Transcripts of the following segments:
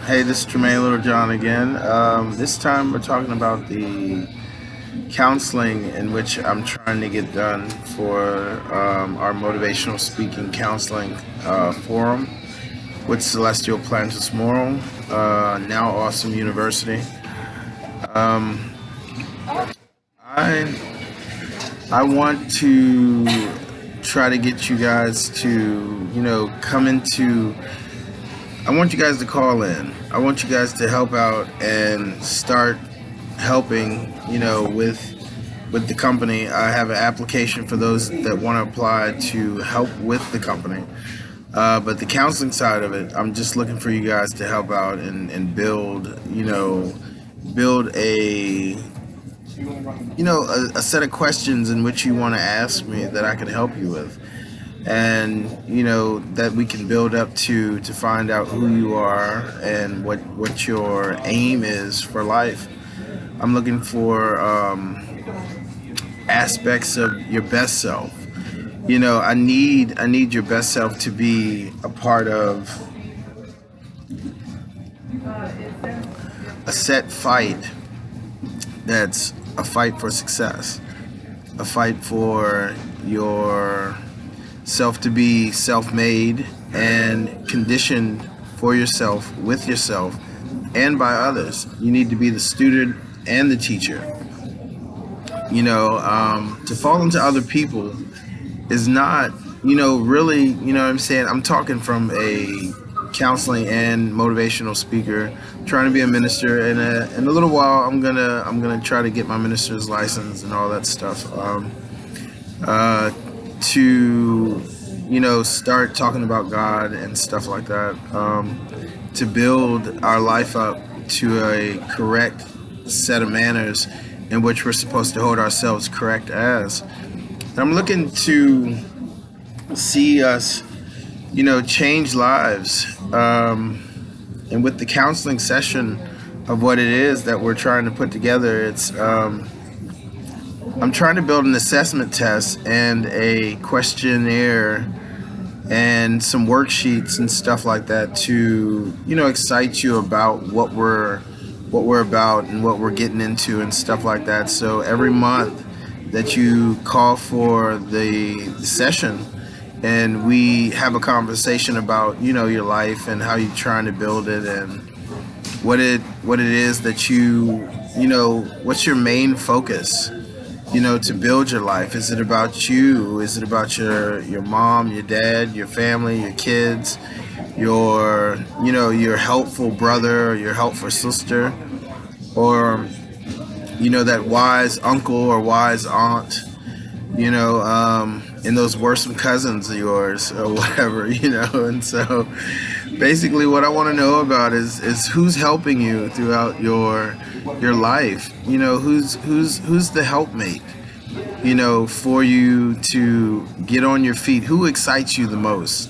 Hey, this is Jermaine Littlejohn again. This time we're talking about the counseling in which I'm trying to get done for our motivational speaking counseling forum with Celestial Plantis Moral, now Awesome University. Um, I I want to try to get you guys to come into. I want you guys to call in. I want you guys to help out and start helping, with the company. I have an application for those that want to apply to help with the company. But the counseling side of it, I'm just looking for you guys to help out and build, build a set of questions in which you want to ask me that I can help you with, and that we can build up to find out who you are and what your aim is for life. I'm looking for aspects of your best self. I need your best self to be a part of a set fight that's a fight for success, a fight for your self to be self-made and conditioned for yourself, with yourself, and by others. You need to be the student and the teacher. To fall into other people is not, really, what I'm saying. I'm talking from a counseling and motivational speaker, trying to be a minister. And in a little while, I'm gonna try to get my minister's license and all that stuff. To start talking about God and stuff like that, to build our life up to a correct set of manners in which we're supposed to hold ourselves correct as. And I'm looking to see us, change lives, and with the counseling session of what it is that we're trying to put together, it's I'm trying to build an assessment test and a questionnaire and some worksheets and stuff like that to excite you about what we're about and what we're getting into and stuff like that. So every month that you call for the session and we have a conversation about your life and how you're trying to build it and what it is that what's your main focus, to build your life. Is it about you? Is it about your mom, your dad, your family, your kids, your helpful brother or your helpful sister, or that wise uncle or wise aunt, and those worrisome cousins of yours or whatever, and so basically what I want to know about is who's helping you throughout your life. Who's the helpmate, for you to get on your feet. Who excites you the most?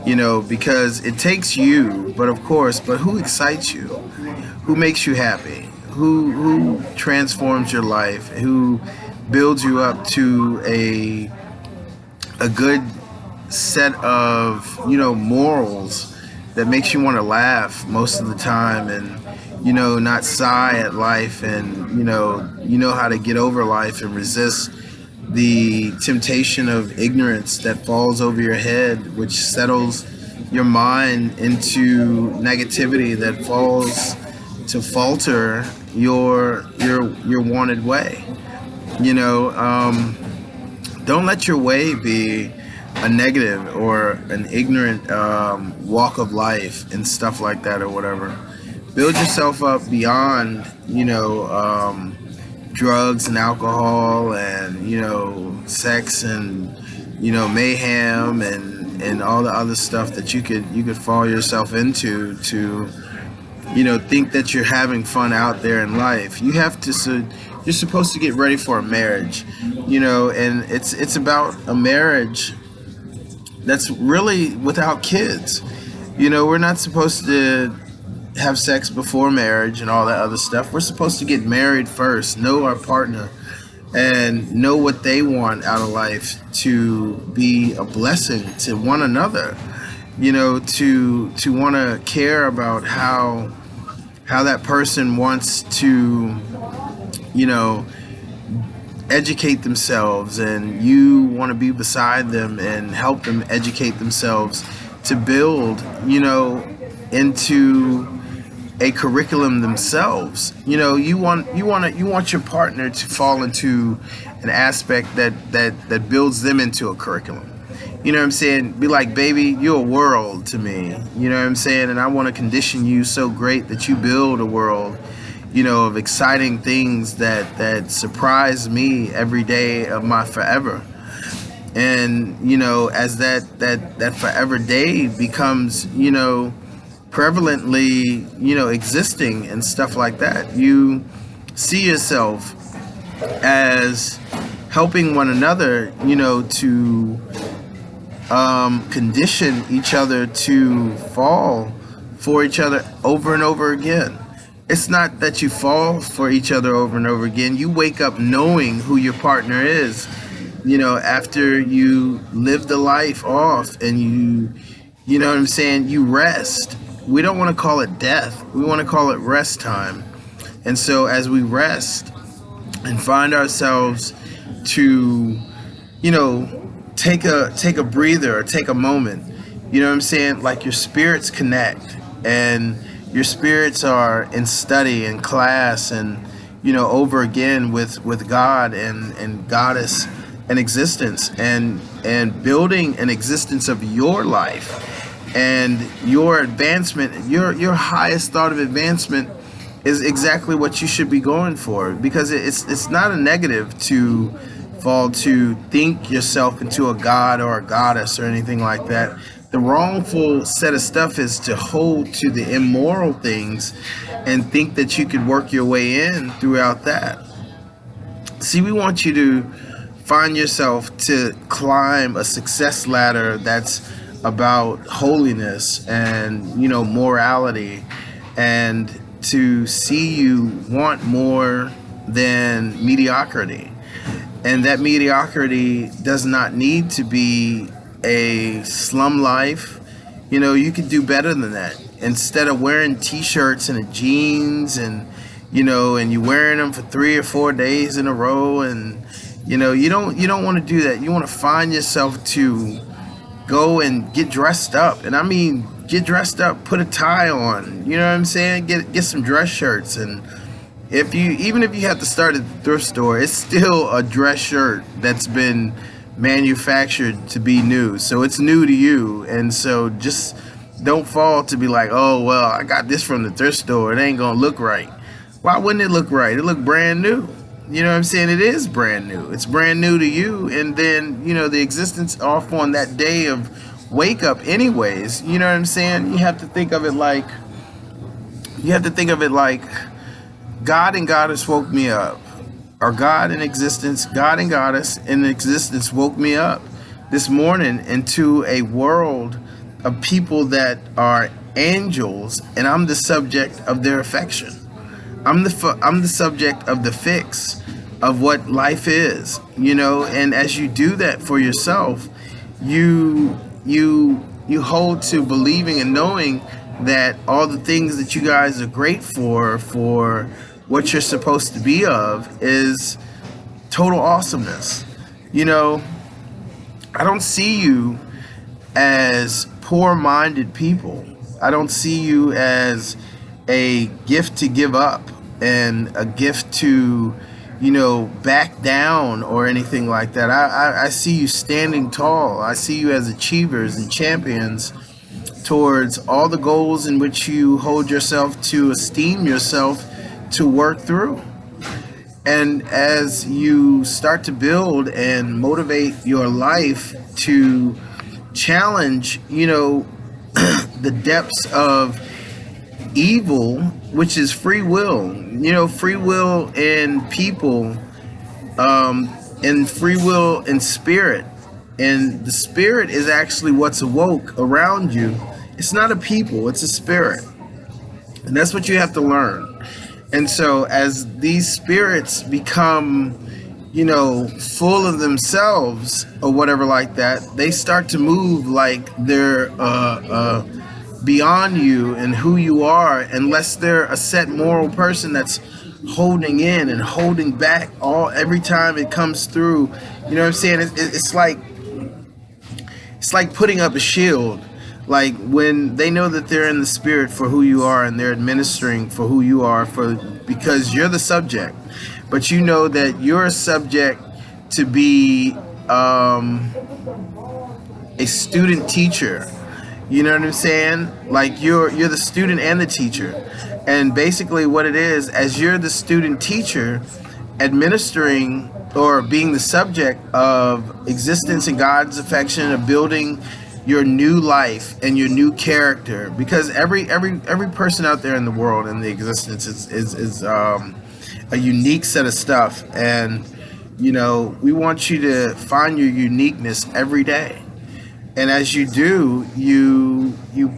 Because it takes you, but who excites you? Who makes you happy? Who transforms your life? Who builds you up to a good set of morals that makes you want to laugh most of the time, and not sigh at life, and how to get over life and resist the temptation of ignorance that falls over your head, which settles your mind into negativity that falls to falter your wanted way. Don't let your way be a negative or an ignorant walk of life and stuff like that or whatever. Build yourself up beyond drugs and alcohol and sex and mayhem and all the other stuff that you could fall yourself into to think that you're having fun out there in life. You have to. You're supposed to get ready for a marriage, and it's about a marriage that's really without kids. We're not supposed to have sex before marriage and all that other stuff. We're supposed to get married first, know our partner, and know what they want out of life to be a blessing to one another. to want to care about how that person wants to, you know, educate themselves, and you want to be beside them and help them educate themselves to build, into a curriculum themselves. You want your partner to fall into an aspect that builds them into a curriculum. You know what I'm saying? Be like, baby, you're a world to me. You know what I'm saying? And I want to condition you so great that you build a world, of exciting things that surprise me every day of my forever. And as that forever day becomes, prevalently, existing and stuff like that, you see yourself as helping one another, to condition each other to fall for each other over and over again. It's not that you fall for each other over and over again. You wake up knowing who your partner is, after you live the life off, and you know what I'm saying, you rest. We don't want to call it death. We want to call it rest time. And so as we rest and find ourselves to, take a breather or take a moment, you know what I'm saying, like your spirits connect, and your spirits are in study and class, and over again with God and Goddess and existence, and building an existence of your life and your advancement. Your highest thought of advancement is exactly what you should be going for, because it's not a negative to fall to think yourself into a god or a goddess or anything like that. The wrongful set of stuff is to hold to the immoral things and think that you could work your way in throughout that. See, we want you to find yourself to climb a success ladder that's about holiness and, morality, and to see you want more than mediocrity. And that mediocrity does not need to be a slum life. You could do better than that. Instead of wearing t-shirts and jeans, and and you wearing them for 3 or 4 days in a row, and you don't want to do that. You want to find yourself to go and get dressed up. And I mean, get dressed up, put a tie on, you know what I'm saying? Get some dress shirts. And even if you have to start at the thrift store, it's still a dress shirt that's been manufactured to be new. So it's new to you. And so just don't fall to be like, oh, well, I got this from the thrift store, it ain't gonna look right. Why wouldn't it look right? It looked brand new. You know what I'm saying? It is brand new. It's brand new to you. And then, the existence off on that day of wake up anyways. You know what I'm saying? You have to think of it like God and Goddess woke me up. Or God and Goddess in existence woke me up this morning into a world of people that are angels, and I'm the subject of their affection. I'm the subject of the fix of what life is, and as you do that for yourself, you hold to believing and knowing that all the things that you guys are great for what you're supposed to be of, is total awesomeness. I don't see you as poor-minded people. I don't see you as a gift to give up and a gift to, back down or anything like that. I see you standing tall. I see you as achievers and champions towards all the goals in which you hold yourself to esteem yourself to work through. And as you start to build and motivate your life to challenge, the depths of evil, which is free will, free will in people, and free will in spirit. And the spirit is actually what's awoke around you. It's not a people, it's a spirit. And that's what you have to learn. And so as these spirits become, full of themselves or whatever like that, they start to move like they're beyond you and who you are, unless they're a set moral person that's holding in and holding back all every time it comes through. You know what I'm saying? It's like putting up a shield. Like when they know that they're in the spirit for who you are, and they're administering for who you are, for because you're the subject, but you know that you're a subject to be a student teacher. You know what I'm saying? Like you're the student and the teacher. And basically what it is, as you're the student teacher administering or being the subject of existence and God's affection, of building your new life and your new character, because every person out there in the world and the existence is a unique set of stuff. And we want you to find your uniqueness every day. And as you do, you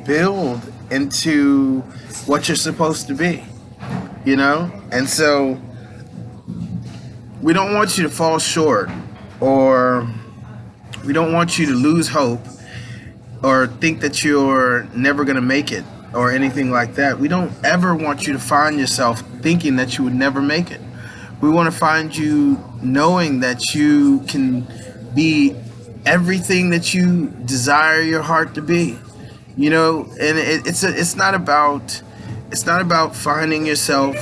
build into what you're supposed to be, And so we don't want you to fall short, or we don't want you to lose hope or think that you're never going to make it or anything like that. We don't ever want you to find yourself thinking that you would never make it. We want to find you knowing that you can be everything that you desire your heart to be, and it's not about finding yourself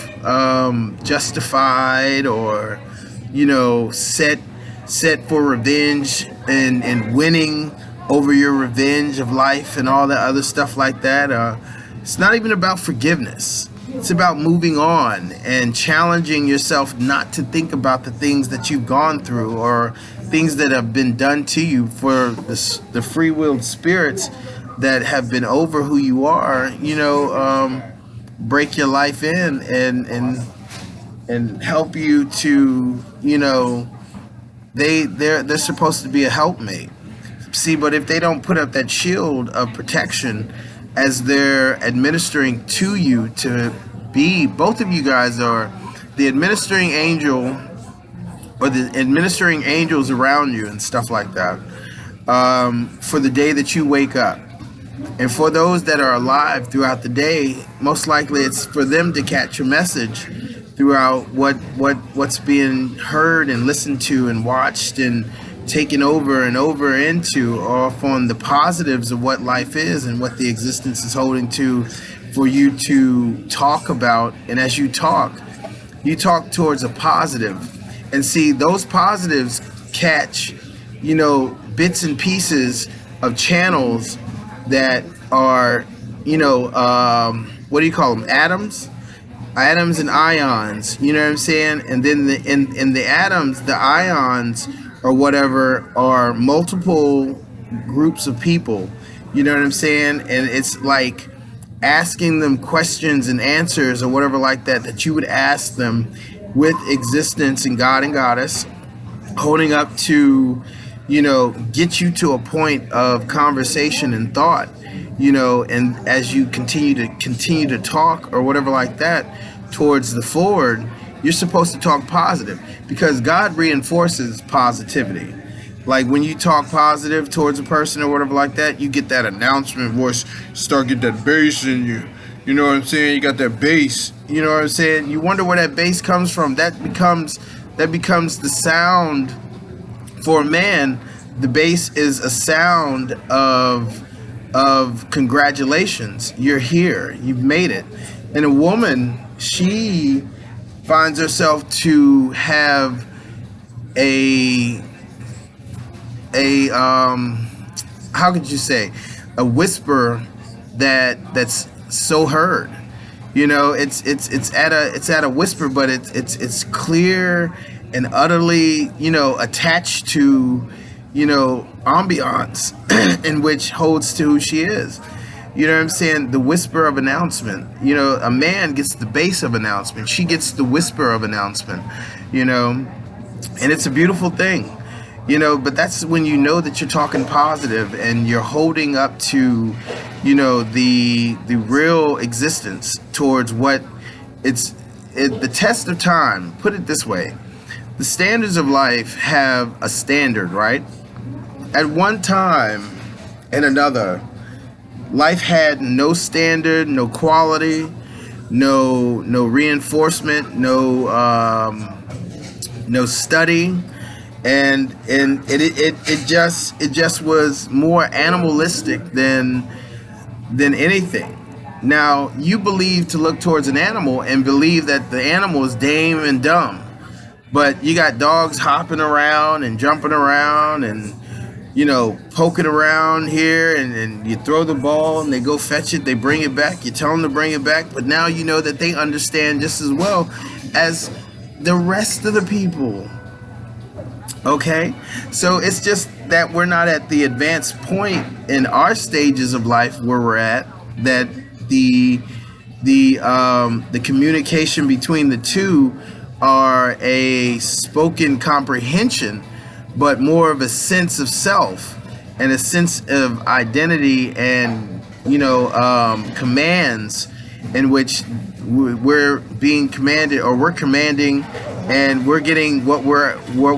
justified or set for revenge and winning over your revenge of life and all that other stuff like that. It's not even about forgiveness. It's about moving on and challenging yourself not to think about the things that you've gone through or things that have been done to you, for the free-willed spirits that have been over who you are, break your life in and help you to, they're supposed to be a helpmate. See, but if they don't put up that shield of protection as they're administering to you, to be, both of you guys are the administering angel or the administering angels around you and stuff like that, for the day that you wake up. And for those that are alive throughout the day, most likely it's for them to catch your message throughout what's being heard and listened to and watched and taken over and over into, off on the positives of what life is and what the existence is holding to, for you to talk about. And as you talk towards a positive, and see those positives catch bits and pieces of channels that are what do you call them, atoms and ions, you know what I'm saying? And then in the atoms, the ions or whatever are multiple groups of people, you know what I'm saying? And it's like asking them questions and answers or whatever like that you would ask them with existence and God and Goddess, holding up to get you to a point of conversation and thought, and as you continue to talk or whatever like that towards the forward, you're supposed to talk positive, because God reinforces positivity. Like when you talk positive towards a person or whatever like that, you get that announcement voice, start get that bass in you. You know what I'm saying? You got that bass. You know what I'm saying? You wonder where that bass comes from. That becomes the sound for a man. The bass is a sound of congratulations. You're here. You've made it. And a woman, she finds herself to have a how could you say, a whisper that's so heard. It's at a whisper, but it's clear and utterly attached to ambiance in which holds to who she is. You know what I'm saying? The whisper of announcement. A man gets the bass of announcement. She gets the whisper of announcement. And it's a beautiful thing. But that's when that you're talking positive and you're holding up to, the real existence towards what the test of time. Put it this way. the standards of life have a standard, right? At one time and another, life had no standard, no quality, no reinforcement, no study, and it just was more animalistic than anything. Now, you believe to look towards an animal and believe that the animal is lame and dumb, but you got dogs hopping around and jumping around and poking around here, and you throw the ball and they go fetch it, they bring it back, you tell them to bring it back, but now you know that they understand just as well as the rest of the people. Okay, so it's just that we're not at the advanced point in our stages of life where we're at, that the communication between the two are a spoken comprehension, but more of a sense of self and a sense of identity and commands, in which we're being commanded, or we're commanding, and we're getting what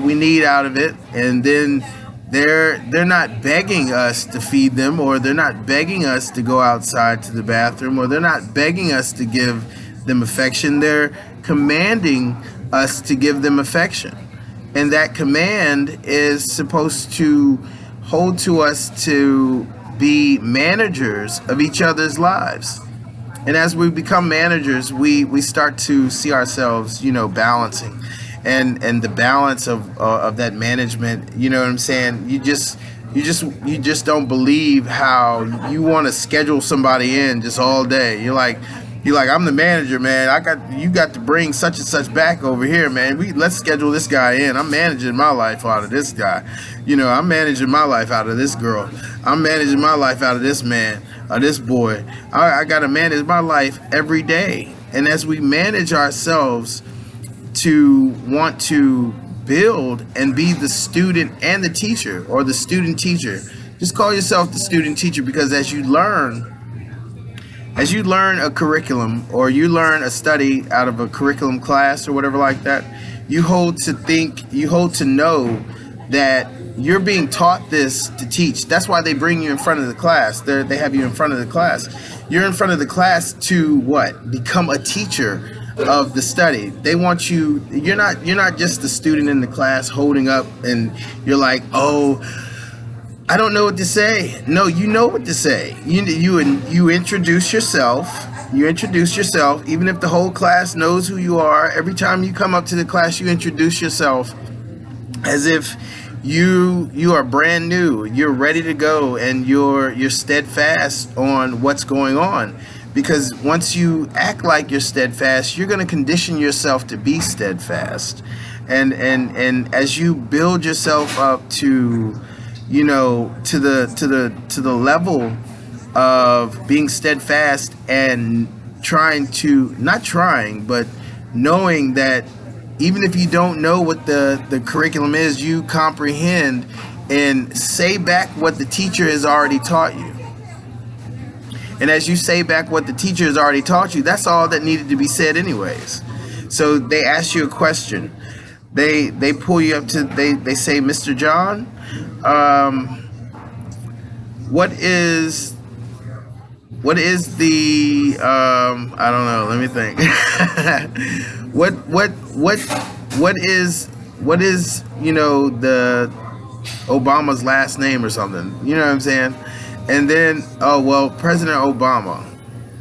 we need out of it. And then they're not begging us to feed them, or they're not begging us to go outside to the bathroom, or they're not begging us to give them affection. They're commanding us to give them affection. And that command is supposed to hold to us to be managers of each other's lives. And as we become managers, we start to see ourselves, balancing, and the balance of that management. You know what I'm saying? You just don't believe how you want to schedule somebody in just all day. You're like, I'm the manager, man. You got to bring such and such back over here, man. Let's schedule this guy in. I'm managing my life out of this guy. I'm managing my life out of this girl. I'm managing my life out of this man, or this boy. I got to manage my life every day. And as we manage ourselves to want to build and be the student and the teacher, or the student teacher, just call yourself the student teacher, because as you learn a curriculum, or you learn a study out of a curriculum class or whatever like that, you hold to know that you're being taught this to teach. That's why they bring you in front of the class. They have you in front of the class. You're in front of the class to what? Become a teacher of the study. They want you. You're not just the student in the class holding up and you're like, oh, I don't know what to say. No, you know what to say. You introduce yourself. You introduce yourself, even if the whole class knows who you are. Every time you come up to the class, you introduce yourself as if you are brand new. You're ready to go, and you're steadfast on what's going on. Because once you act like you're steadfast, you're going to condition yourself to be steadfast. And as you build yourself up to the level of being steadfast, and but knowing that even if you don't know what the curriculum is, you comprehend and say back what the teacher has already taught you. And as you say back what the teacher has already taught you, that's all that needed to be said anyways. So they ask you a question. They pull you up to, they say, Mr. John, what is the I don't know, let me think. what is the Obama's last name or something, you know what I'm saying? And then, oh well, President Obama,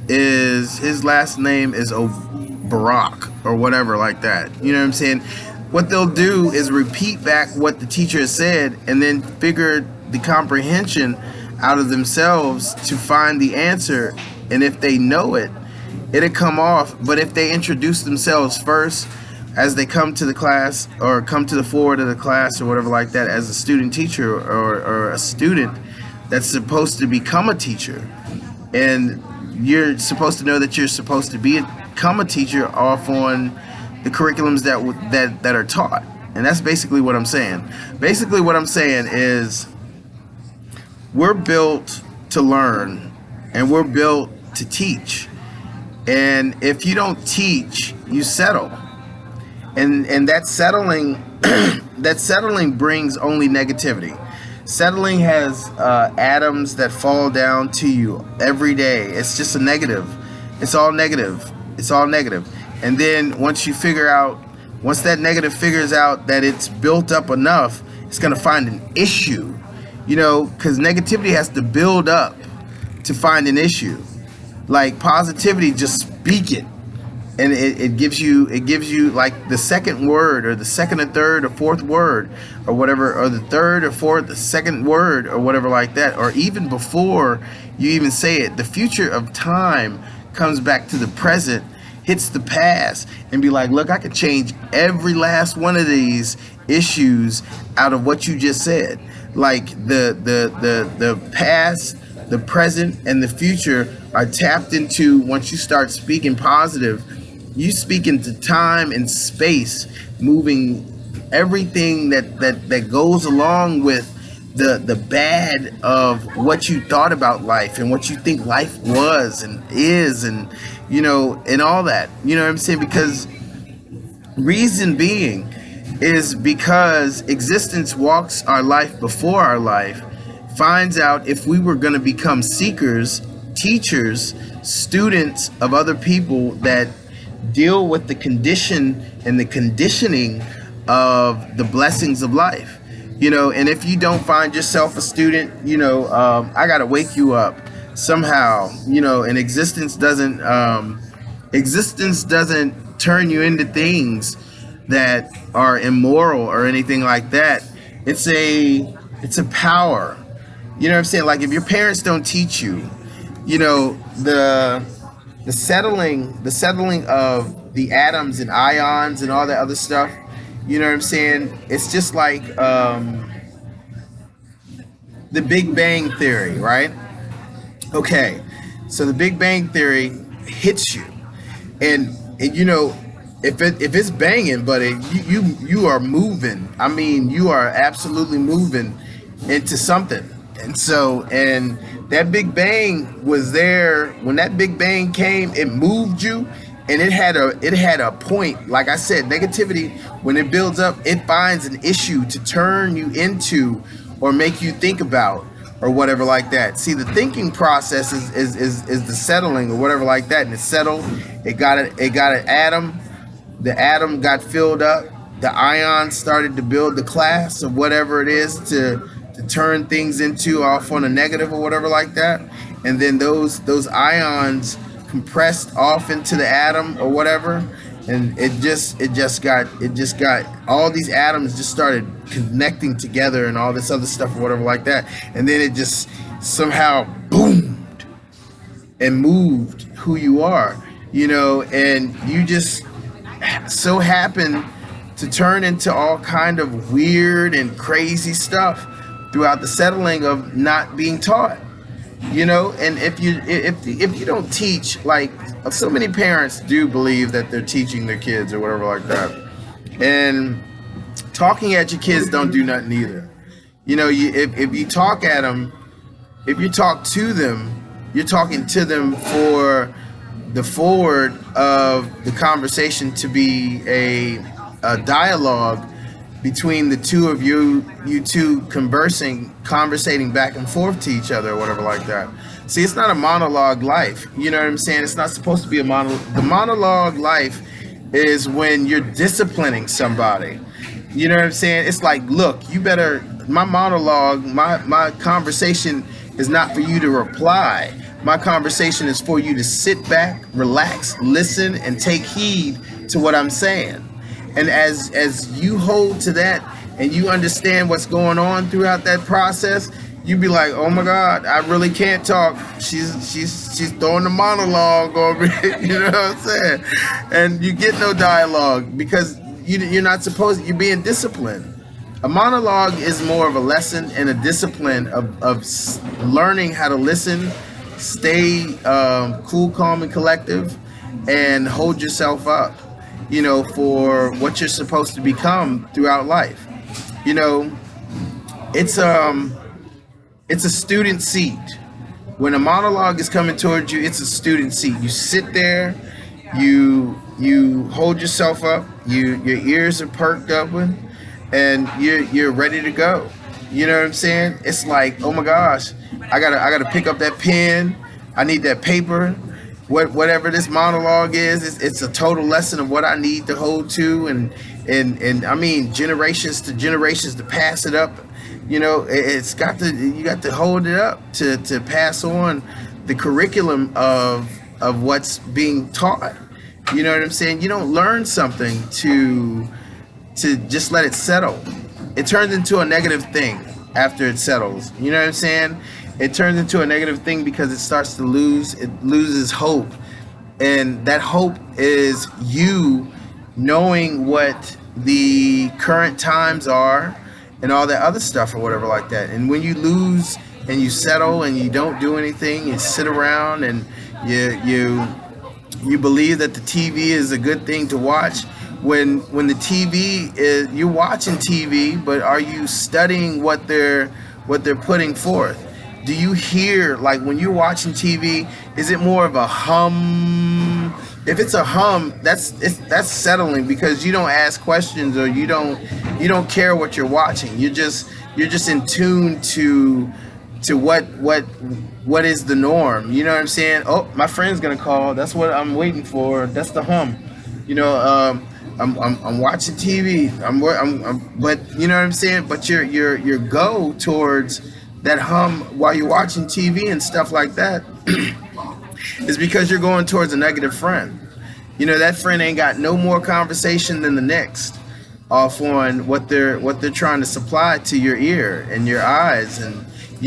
his last name is Barack or whatever like that, you know what I'm saying? What they'll do is repeat back what the teacher has said, and then figure the comprehension out of themselves to find the answer. And if they know it, it'll come off. But if they introduce themselves first as they come to the class, or come to the forward of the class or whatever like that, as a student teacher, or a student that's supposed to become a teacher, and you're supposed to know that you're supposed to become a teacher off on the curriculums that are taught. And that's basically what I'm saying. Basically what I'm saying is, we're built to learn, and we're built to teach. And if you don't teach, you settle. And that settling that settling brings only negativity. Settling has atoms that fall down to you every day. It's just a negative. It's all negative. It's all negative. And then once that negative figures out that it's built up enough, it's going to find an issue. Because negativity has to build up to find an issue. Like positivity, just speak it, and it gives you like the second word, or the second or third or fourth word, or whatever, or the third or fourth, the second word, or whatever like that, or even before you even say it, the future of time comes back to the present, hits the past, and be like, look, I could change every last one of these issues out of what you just said. Like the past, the present, and the future are tapped into once you start speaking positive. You speak into time and space, moving everything that goes along with the bad of what you thought about life and what you think life was and is, and and all that. You know what I'm saying? Because reason being is because existence walks our life before our life, finds out if we were going to become seekers, teachers, students of other people that deal with the condition and the conditioning of the blessings of life. And if you don't find yourself a student, I got to wake you up somehow, and existence doesn't turn you into things that are immoral or anything like that. It's a power. You know what I'm saying? Like if your parents don't teach you, the settling of the atoms and ions and all that other stuff, you know what I'm saying? It's just like the Big Bang Theory, right? Okay, so the Big Bang Theory hits you, and if it's banging, buddy, you are moving. I mean, you are absolutely moving into something. And that Big Bang was there. When that Big Bang came, it moved you, and it had a point. Like I said, negativity, when it builds up, it finds an issue to turn you into or make you think about or whatever like that. See, the thinking process is the settling or whatever like that, and it settled. It got an atom. The atom got filled up. The ions started to build the class of whatever it is to turn things into off on a negative or whatever like that, and then those ions compressed off into the atom or whatever, and it just got all these atoms just started connecting together and all this other stuff or whatever like that, and then it just somehow boomed and moved who you are, and you just so happen to turn into all kind of weird and crazy stuff throughout the settling of not being taught, and if you don't teach, like so many parents do believe that they're teaching their kids or whatever like that, and talking at your kids don't do nothing either. If you talk at them, if you talk to them, you're talking to them for the forward of the conversation to be a dialogue between the two of you two conversating back and forth to each other or whatever like that. See, it's not a monologue life. You know what I'm saying? It's not supposed to be a monologue. The monologue life is when you're disciplining somebody. You know what I'm saying? It's like, look, you better, my monologue, my conversation is not for you to reply. My conversation is for you to sit back, relax, listen, and take heed to what I'm saying. And as you hold to that and you understand what's going on throughout that process, you be like, oh my God, I really can't talk. She's throwing the monologue over it, you know what I'm saying? And you get no dialogue because you're not supposed, you're being disciplined. A monologue is more of a lesson and a discipline of learning how to listen, stay cool, calm, and collective, and hold yourself up, for what you're supposed to become throughout life. It's a student seat. When a monologue is coming towards you, it's a student seat. You sit there, you hold yourself up, your ears are perked up, and you're ready to go. You know what I'm saying? It's like, oh my gosh, I gotta pick up that pen. I need that paper. Whatever this monologue is, it's a total lesson of what I need to hold to, and I mean generations to pass it up. It's got to you got to hold it up to pass on the curriculum of what's being taught. You know what I'm saying? You don't learn something to just let it settle. It turns into a negative thing after it settles. You know what I'm saying? It turns into a negative thing because it loses hope. And that hope is you knowing what the current times are and all that other stuff or whatever like that. And when you lose and you settle and you don't do anything, you sit around and you believe that the TV is a good thing to watch. When the TV is, you're watching TV, but are you studying what they're putting forth? Do you hear, like when you're watching TV, is it more of a hum? If it's a hum, that's settling because you don't ask questions or you don't care what you're watching. You're just in tune to what is the norm. You know what I'm saying? Oh, my friend's gonna call. That's what I'm waiting for. That's the hum. You know, I'm watching TV. But you know what I'm saying. But your go towards that hum while you're watching TV and stuff like that is because you're going towards a negative friend. You know, that friend ain't got no more conversation than the next off on what they're trying to supply to your ear and your eyes and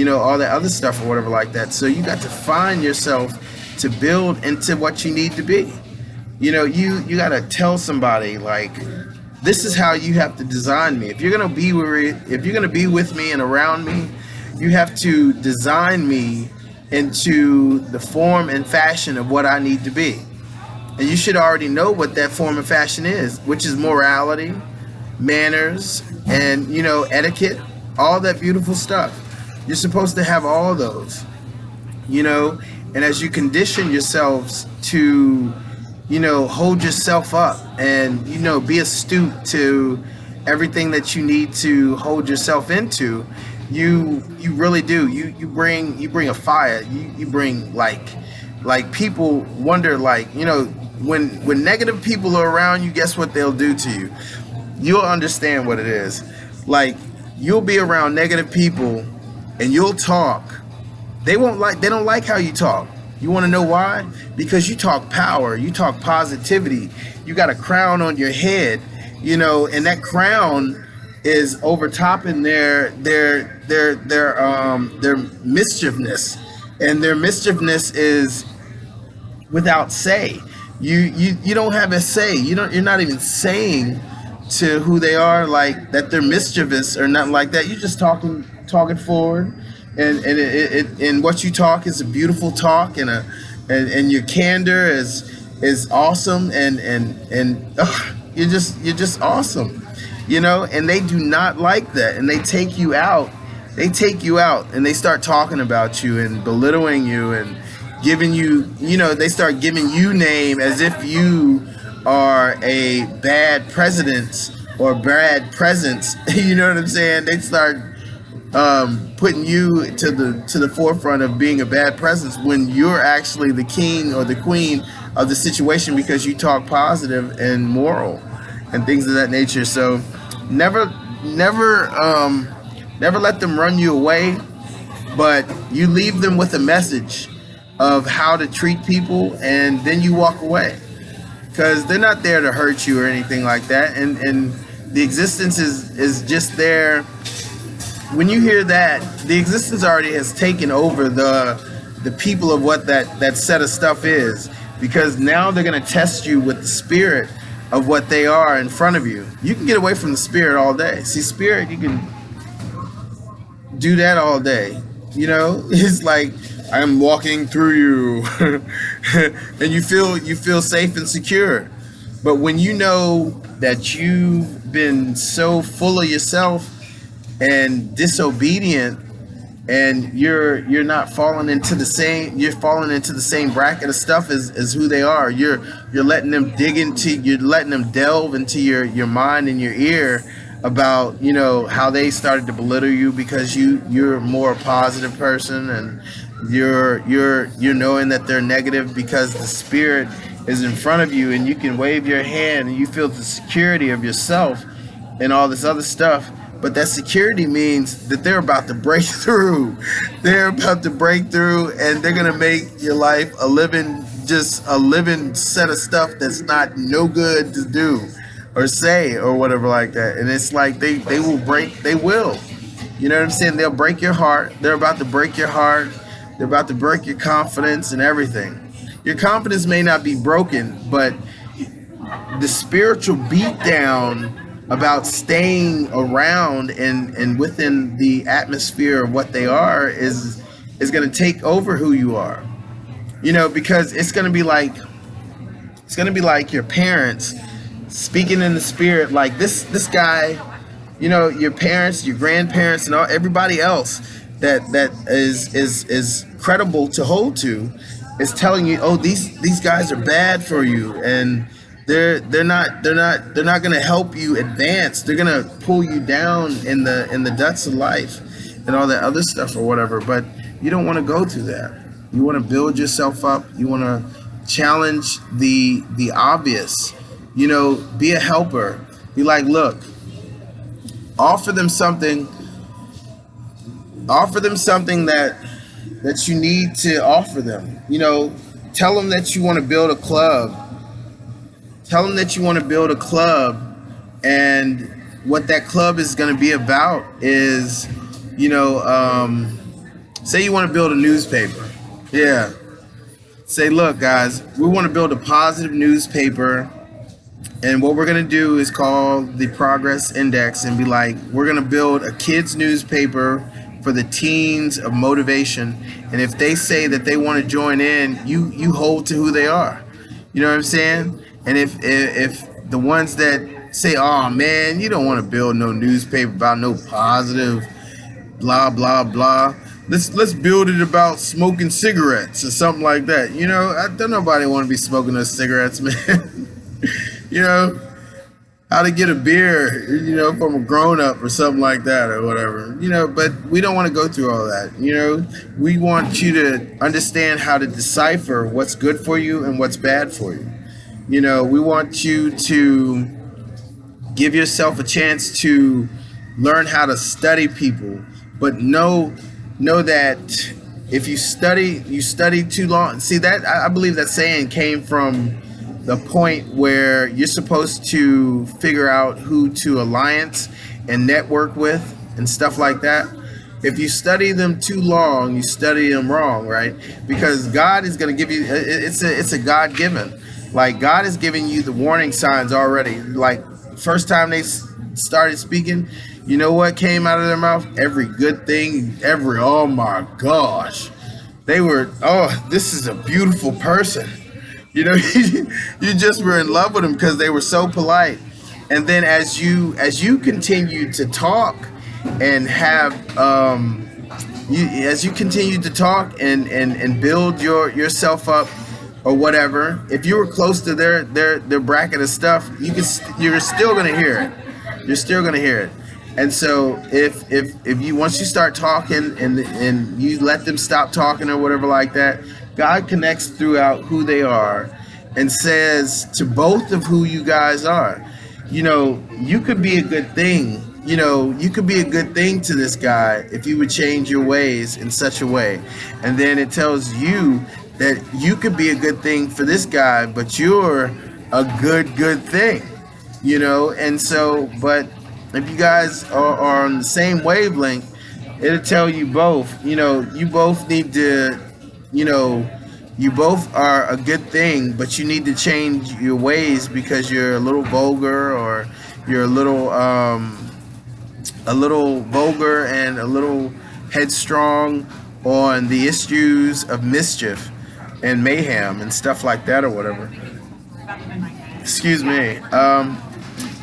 all that other stuff or whatever like that. So you got to find yourself to build into what you need to be. You got to tell somebody, like, this is how you have to design me. If you're gonna be with me and around me, you have to design me into the form and fashion of what I need to be. And you should already know what that form and fashion is, which is morality, manners, and etiquette, all that beautiful stuff. You're supposed to have all those, and as you condition yourselves to hold yourself up and be astute to everything that you need to hold yourself into, you really do. You bring a fire. You bring like people wonder, like, when negative people are around you, guess what they'll do to you? You'll understand what it is. Like, you'll be around negative people and you'll talk. They don't like how you talk. You want to know why? Because you talk power, you talk positivity. You got a crown on your head, and that crown is overtopping their mischievousness, and their mischievousness is without say. You don't have a say. You're not even saying to who they are, like, that they're mischievous or nothing like that. You're just talking forward, and what you talk is a beautiful talk, and your candor is awesome, and you're just awesome, and they do not like that, and they take you out, and they start talking about you and belittling you and giving you, they start giving you name as if you are a bad president or bad presence. You know what I'm saying? They start putting you to the forefront of being a bad presence when you're actually the king or the queen of the situation, because you talk positive and moral and things of that nature. So never let them run you away, but you leave them with a message of how to treat people, and then you walk away, because they're not there to hurt you or anything like that, and the existence is just there. When you hear that, the existence already has taken over the people of what that set of stuff is, because now they're going to test you with the spirit of what they are in front of you. You can get away from the spirit all day. See, spirit, you can do that all day. It's like, I'm walking through you and you feel safe and secure. But when you know that you've been so full of yourself and disobedient, and you're not falling into the same bracket of stuff as who they are, you're letting them delve into your mind and your ear about, you know, how they started to belittle you because you're a more positive person, and you're knowing that they're negative because the spirit is in front of you, and you can wave your hand and you feel the security of yourself and all this other stuff. But that security means that they're about to break through. They're about to break through, and they're gonna make your life a living set of stuff that's not no good to do or say or whatever like that. And it's like they will break. They will. You know what I'm saying? They'll break your heart. They're about to break your heart. They're about to break your confidence and everything. Your confidence may not be broken, but the spiritual beatdown about staying around and within the atmosphere of what they are is going to take over who you are. You know, because it's going to be like your parents speaking in the spirit, like this guy, you know, your parents, your grandparents, and everybody else that is credible to hold to is telling you, oh, these guys are bad for you, and they're not going to help you advance. They're going to pull you down in the depths of life and all that other stuff or whatever. But you don't want to go through that. You want to build yourself up. You want to challenge the obvious. You know, be a helper. Be like, look, offer them something. Offer them something that you need to offer them. You know, tell them that you want to build a club. Tell them that you want to build a club, and what that club is going to be about is, you know, say you want to build a newspaper. Yeah. Say, look, guys, we want to build a positive newspaper, and what we're going to do is call the Progress Index and be like, we're going to build a kids newspaper for the teens of motivation. And if they say that they want to join in, you hold to who they are. You know what I'm saying? And if the ones that say, oh man, you don't want to build no newspaper about no positive blah blah blah, let's build it about smoking cigarettes or something like that. You know, I don't nobody want to be smoking those cigarettes, man. You know, how to get a beer, you know, from a grown up or something like that or whatever. You know, but we don't want to go through all that. You know, we want you to understand how to decipher what's good for you and what's bad for you. You know, we want you to give yourself a chance to learn how to study people, but know that if you study too long. See, that I believe that saying came from the point where you're supposed to figure out who to alliance and network with and stuff like that. If you study them too long, you study them wrong, right? Because God is going to give you, it's a God given. Like, God is giving you the warning signs already. Like, first time they started speaking, you know what came out of their mouth? Every good thing, oh my gosh. They were, oh, this is a beautiful person. You know, you just were in love with them because they were so polite. And then as you continue to talk and have, as you continue to talk and build yourself up, or whatever, if you were close to their bracket of stuff, you're still gonna hear it. You're still gonna hear it. And so if you, once you start talking and you let them stop talking or whatever like that, God connects throughout who they are and says to both of who you guys are, you know, you could be a good thing. You know, you could be a good thing to this guy if you would change your ways in such a way. And then it tells you that you could be a good thing for this guy, but you're a good thing, you know. And so, but if you guys are on the same wavelength, it'll tell you both, you know, you both need to, you know, you both are a good thing, but you need to change your ways because you're a little vulgar, or you're a little vulgar and a little headstrong on the issues of mischief and mayhem and stuff like that or whatever. Excuse me.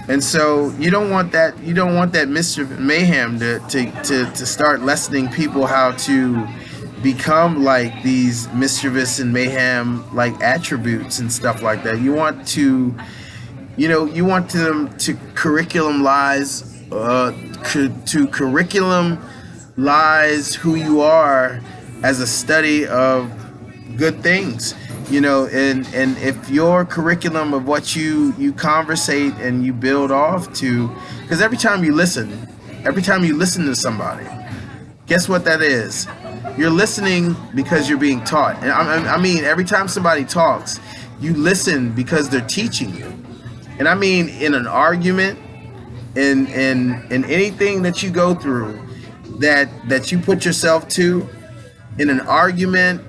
And so you don't want that mischief and mayhem to start lessening people how to become like these mischievous and mayhem like attributes and stuff like that. You want to, you know, you want them to curriculumlize to curriculum-lize who you are as a study of good things, and if your curriculum of what you conversate and you build off to, because every time you listen to somebody, guess what that is? You're listening because you're being taught. And I mean, every time somebody talks, you listen because they're teaching you. And I mean, in an argument, in anything that you go through, that you put yourself to, in an argument,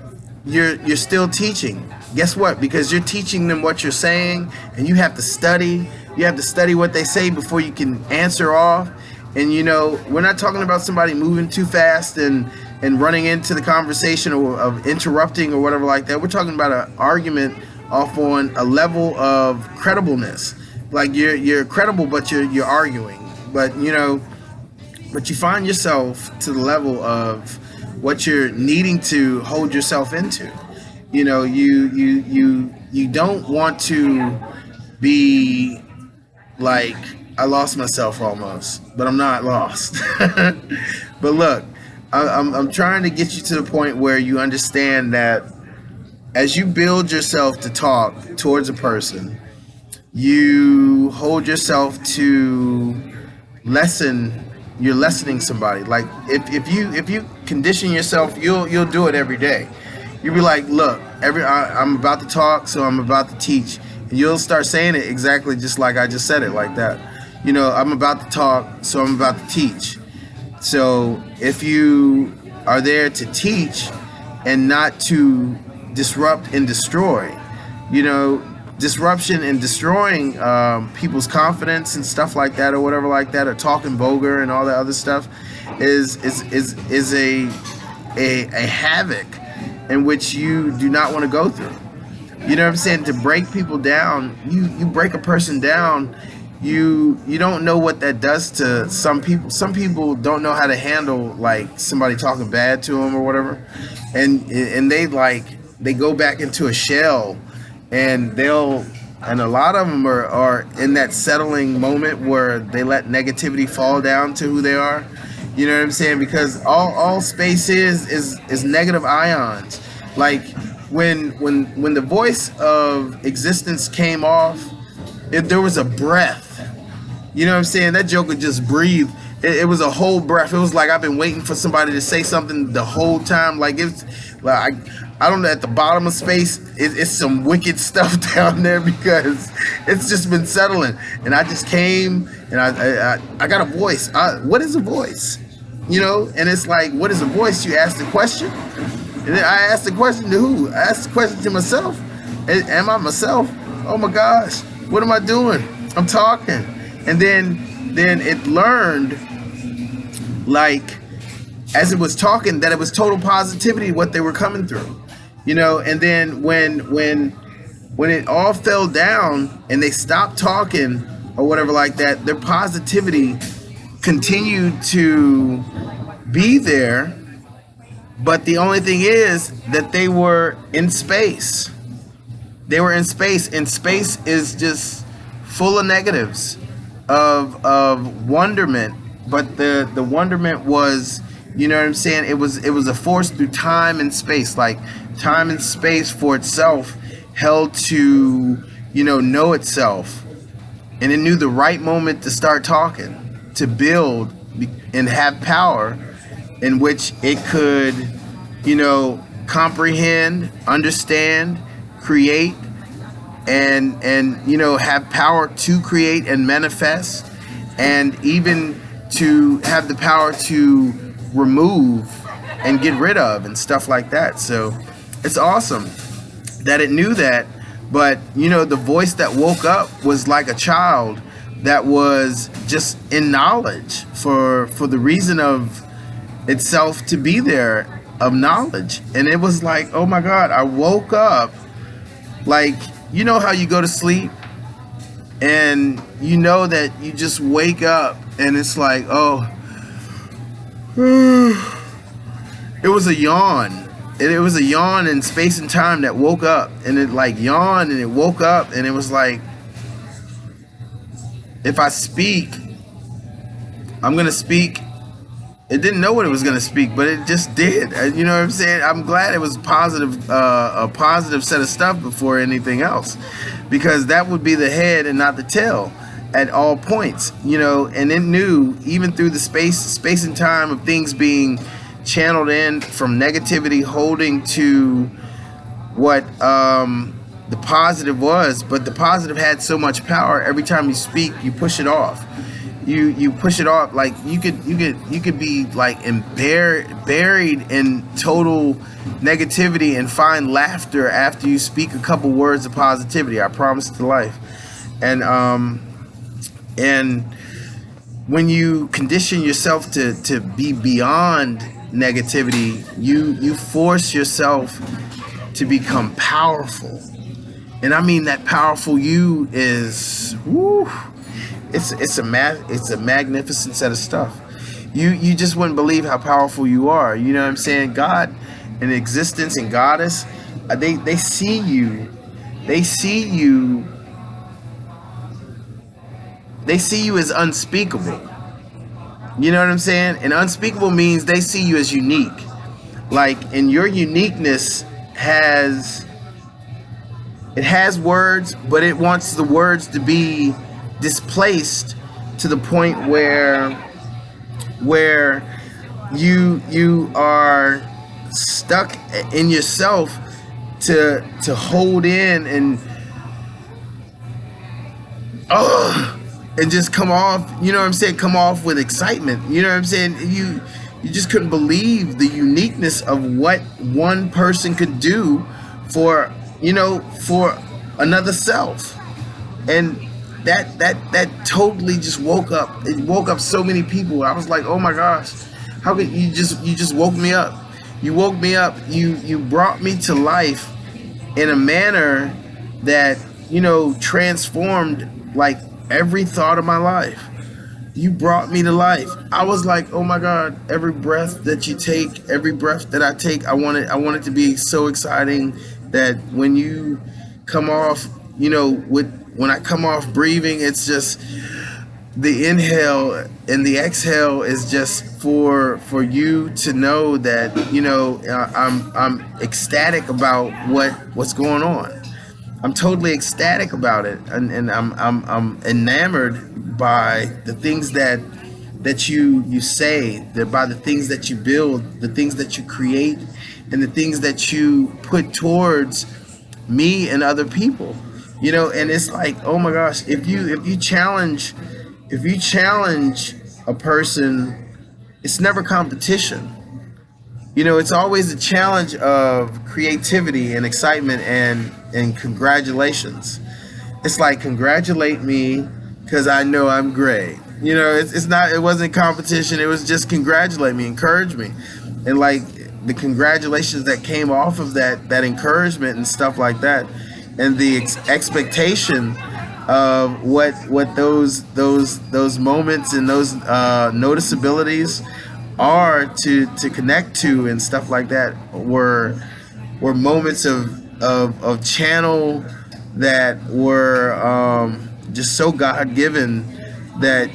you're still teaching. Guess what? Because you're teaching them what you're saying, and you have to study. You have to study what they say before you can answer off. And we're not talking about somebody moving too fast and running into the conversation, or of interrupting or whatever like that. We're talking about an argument off on a level of credibleness. Like you're credible, but you're arguing. But you find yourself to the level of what you're needing to hold yourself into. You don't want to be like, I lost myself almost, but I'm not lost. But look, I'm trying to get you to the point where you understand that as you build yourself to talk towards a person, you hold yourself to you're lessening somebody. Like if you condition yourself, you'll do it every day. You'll be like, look, I'm about to talk, so I'm about to teach. And you'll start saying it exactly just like I just said it, like that. I'm about to talk, so I'm about to teach. So if you are there to teach and not to disrupt and destroy, disruption and destroying people's confidence and stuff like that, or whatever like that, or talking vulgar and all that other stuff, is a havoc in which you do not want to go through. You know what I'm saying? To break people down, you break a person down, you don't know what that does to some people. Some people don't know how to handle like somebody talking bad to them or whatever, and they go back into a shell, and a lot of them are in that settling moment where they let negativity fall down to who they are. You know what I'm saying? Because all space is negative ions. Like when the voice of existence came off, there was a breath. You know what I'm saying? That joker just breathed. It was a whole breath. It was like I've been waiting for somebody to say something the whole time. Like it's like I don't know, at the bottom of space, it's some wicked stuff down there, because it's just been settling. And I just came, and I got a voice. What is a voice? And it's like, what is a voice? You ask the question. And then I asked the question to who? I asked the question to myself. Am I myself? Oh my gosh, what am I doing? I'm talking. And then it learned, like, as it was talking, that it was total positivity what they were coming through. And then when it all fell down and they stopped talking or whatever like that, their positivity continued to be there. But the only thing is that they were in space. They were in space, and space is just full of negatives of wonderment. But the wonderment was, you know what I'm saying, it was a force through time and space. Like time and space for itself held to, know itself, and it knew the right moment to start talking, to build and have power, in which it could, comprehend, understand, create, and have power to create and manifest, and even to have the power to remove and get rid of and stuff like that. So it's awesome that it knew that. But the voice that woke up was like a child that was just in knowledge for the reason of itself to be there, of knowledge. And it was like, oh my God, I woke up. Like, how you go to sleep and that you just wake up and it's like, oh, it was a yawn. It was a yawn in space and time that woke up, and it like yawned and it woke up, and it was like, if I speak, I'm gonna speak. It didn't know what it was gonna speak, but it just did. You know what I'm saying? I'm glad it was positive, a positive set of stuff before anything else, because that would be the head and not the tail at all points. You know, and it knew even through the space and time of things being channeled in from negativity, holding to what the positive was, but the positive had so much power. Every time you speak, you push it off. You push it off. Like you could be like buried in total negativity and find laughter after you speak a couple words of positivity. I promise to life. And when you condition yourself to be beyond negativity, you force yourself to become powerful. And I mean that powerful you is, woo, it's a magnificent set of stuff. You just wouldn't believe how powerful you are. You know what I'm saying? God and existence and goddess, they see you. They see you. They see you as unspeakable. You know what I'm saying? And unspeakable means they see you as unique. Like, and your uniqueness has words, but it wants the words to be displaced to the point where you are stuck in yourself to hold in and just come off, you know what I'm saying, come off with excitement. You know what I'm saying? You just couldn't believe the uniqueness of what one person could do for, you know, for another self. And that totally just woke up. It woke up so many people. I was like, oh my gosh, how could you just woke me up? You woke me up. You brought me to life in a manner that, you know, transformed like every thought of my life. You brought me to life. I was like, oh my God, every breath that you take, every breath that I take, I want it to be so exciting that when you come off, you know, when I come off breathing, it's just the inhale and the exhale is just for you to know that, you know, I'm ecstatic about what's going on. I'm totally ecstatic about it, and I'm enamored by the things that you say, by the things that you build, the things that you create, and the things that you put towards me and other people. You know, and it's like, oh my gosh, if you challenge a person, it's never competition. You know, it's always a challenge of creativity and excitement and congratulations. It's like, congratulate me because I know I'm great. You know, it wasn't competition. It was just congratulate me, encourage me. And like the congratulations that came off of that encouragement and stuff like that, and the expectation of what those moments and those noticeabilities are to connect to and stuff like that were moments of channel that were just so God-given that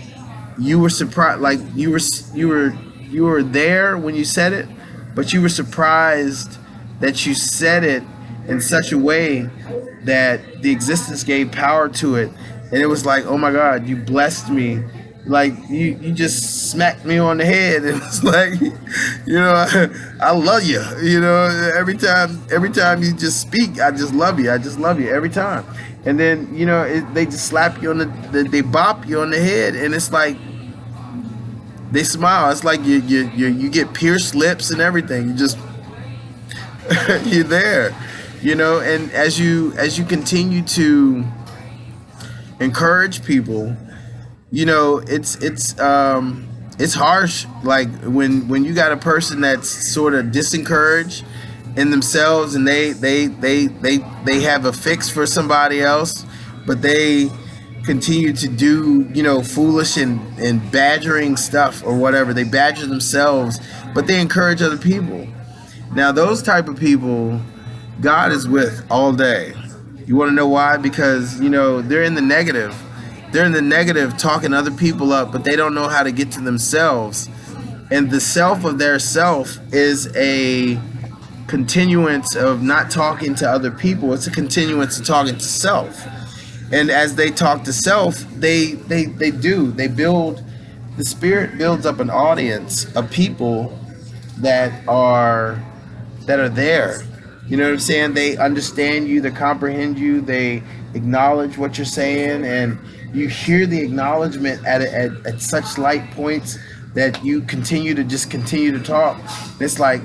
you were surprised, like you were there when you said it, but you were surprised that you said it in such a way that the existence gave power to it. And it was like, oh my God, you blessed me. Like you just smacked me on the head. It was like, you know, I love you. You know, every time you just speak, I just love you. I just love you every time. And then, you know, they just slap you on they bop you on the head, and it's like they smile. It's like you get pierced lips and everything. You just you're there, you know. And as you continue to encourage people, you know, it's harsh. Like when you got a person that's sort of disencouraged in themselves, and they have a fix for somebody else, but they continue to do, you know, foolish and badgering stuff or whatever. They badger themselves, but they encourage other people. Now those type of people, God is with all day. You want to know why? Because, you know, they're in the negative. they're in the negative, talking other people up, but they don't know how to get to themselves. And the self of their self is a continuance of not talking to other people. It's a continuance of talking to self. And as they talk to self, they build, the spirit builds up an audience of people that are there. You know what I'm saying? They understand you, they comprehend you, they acknowledge what you're saying, and you hear the acknowledgement at such light points that you continue to talk. It's like,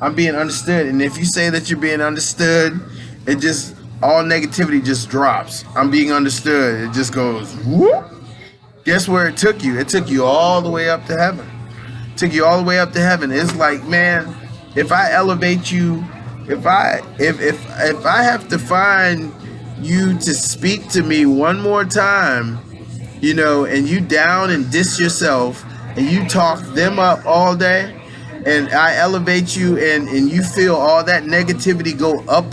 I'm being understood. And if you say that you're being understood, it just, all negativity just drops. I'm being understood. It just goes whoop. Guess where it took you? It took you all the way up to heaven. It took you all the way up to heaven. It's like, man, if I elevate you, if I have to find you to speak to me one more time, you know, and you down and diss yourself and you talk them up all day, and I elevate you, and you feel all that negativity go up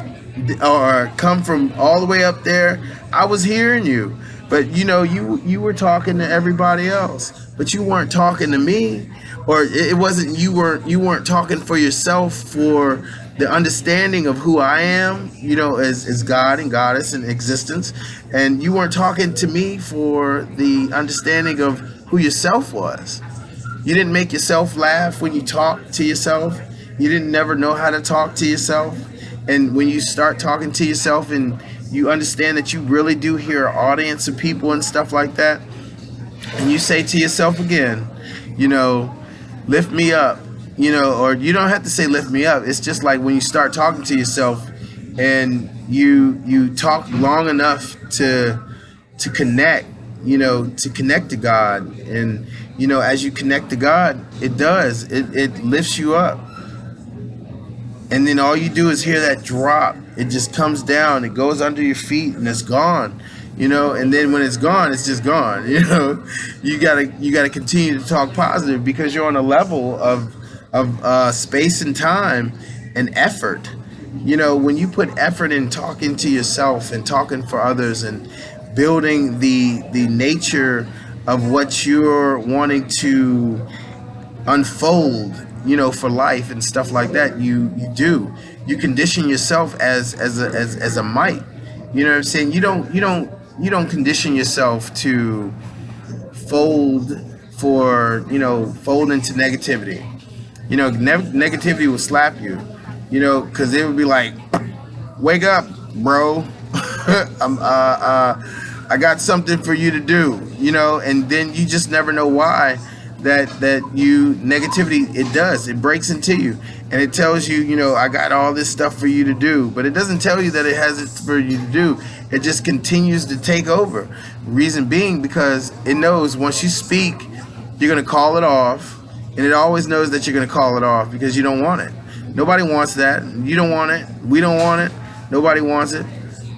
or come from all the way up there, I was hearing you. But you know, you were talking to everybody else, but you weren't talking to me. Or it wasn't, you weren't talking for yourself, for the understanding of who I am, you know, as God and Goddess and existence. And you weren't talking to me for the understanding of who yourself was. You didn't make yourself laugh when you talked to yourself. You didn't never know how to talk to yourself. And when you start talking to yourself and you understand that you really do hear an audience of people and stuff like that, and you say to yourself again, you know, lift me up, you know, or you don't have to say lift me up. It's just like when you start talking to yourself and you talk long enough to connect, you know, to connect to God. And you know, as you connect to God, it lifts you up. And then all you do is hear that drop. It just comes down, it goes under your feet, and it's gone. You know, and then when it's gone, it's just gone. You know, you gotta continue to talk positive, because you're on a level of space and time and effort. You know, when you put effort in talking to yourself and talking for others and building the nature of what you're wanting to unfold, you know, for life and stuff like that, you condition yourself as a mite. You know what I'm saying? You don't condition yourself to fold into negativity. You know, negativity will slap you, you know, because it would be like, wake up, bro. I got something for you to do, you know. And then you just never know why that negativity, it breaks into you, and it tells you, you know, I got all this stuff for you to do, but it doesn't tell you that it has it for you to do. It just continues to take over. Reason being, because it knows once you speak, you're gonna call it off, and it always knows that you're gonna call it off because you don't want it. Nobody wants that. You don't want it. We don't want it. Nobody wants it.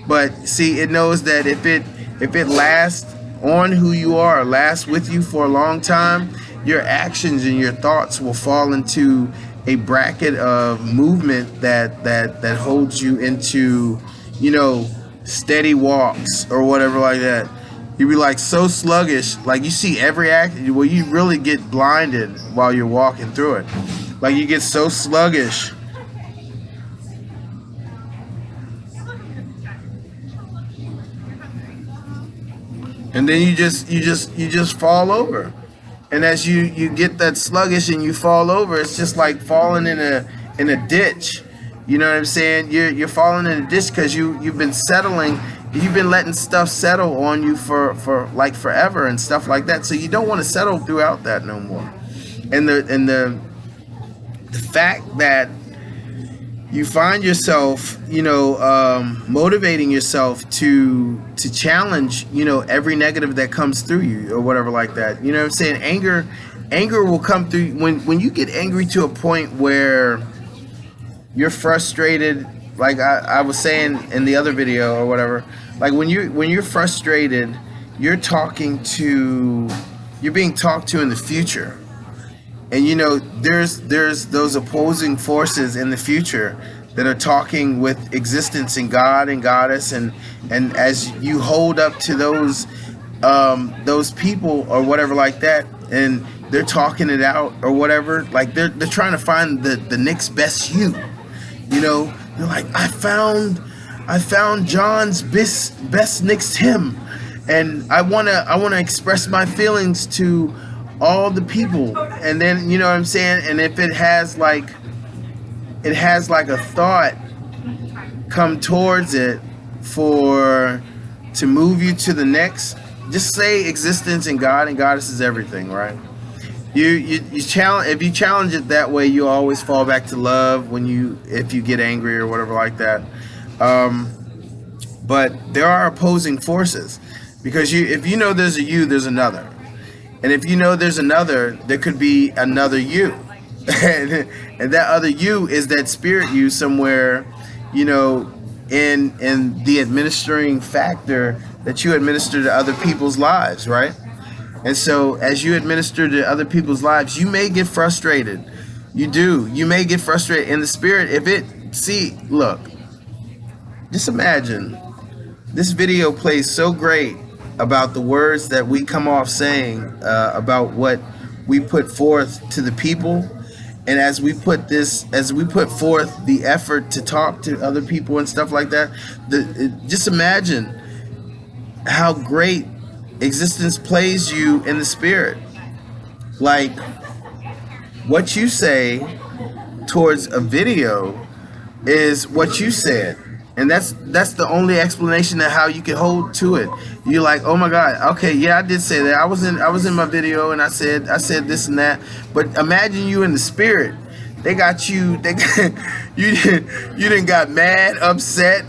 But see, it knows that if it lasts on who you are, lasts with you for a long time, your actions and your thoughts will fall into a bracket of movement that holds you into, you know, steady walks or whatever like that. You'd be like so sluggish, like you see every act, well, you really get blinded while you're walking through it. Like you get so sluggish. And then you just fall over. And as you get that sluggish and you fall over, it's just like falling in a ditch. You know what I'm saying? You're falling in a ditch because you've been settling, you've been letting stuff settle on you for like forever and stuff like that. So you don't want to settle throughout that no more. And the fact that you find yourself, you know, motivating yourself to challenge, you know, every negative that comes through you or whatever like that. You know what I'm saying? Anger will come through when you get angry to a point where you're frustrated. Like I was saying in the other video or whatever, like when you're frustrated, you're being talked to in the future. And you know, there's those opposing forces in the future that are talking with existence and God and Goddess, and as you hold up to those those people or whatever like that, and they're talking it out or whatever. Like they're trying to find the next best you. You know, they're like, I found John's best next hymn, and I wanna express my feelings to all the people. And then you know what I'm saying. And if it has like a thought come towards it for to move you to the next. Just say existence and God and goddess is everything, right? You challenge, if you challenge it that way, you always fall back to love if you get angry or whatever like that. But there are opposing forces, because if you know there's a you, there's another, and if you know there's another, there could be another you, and that other you is that spirit you somewhere, you know, in the administering factor that you administer to other people's lives, right? And so as you administer to other people's lives, you may get frustrated. You may get frustrated in the spirit. Look, just imagine this video plays so great about the words that we come off saying about what we put forth to the people. And as we put forth the effort to talk to other people and stuff like that, just imagine how great existence plays you in the spirit. Like what you say towards a video is what you said, and that's the only explanation of how you can hold to it. You're like, oh my God, okay, yeah, I did say that. I was in my video and I said this and that. But imagine you in the spirit. They got you. You didn't got mad, upset.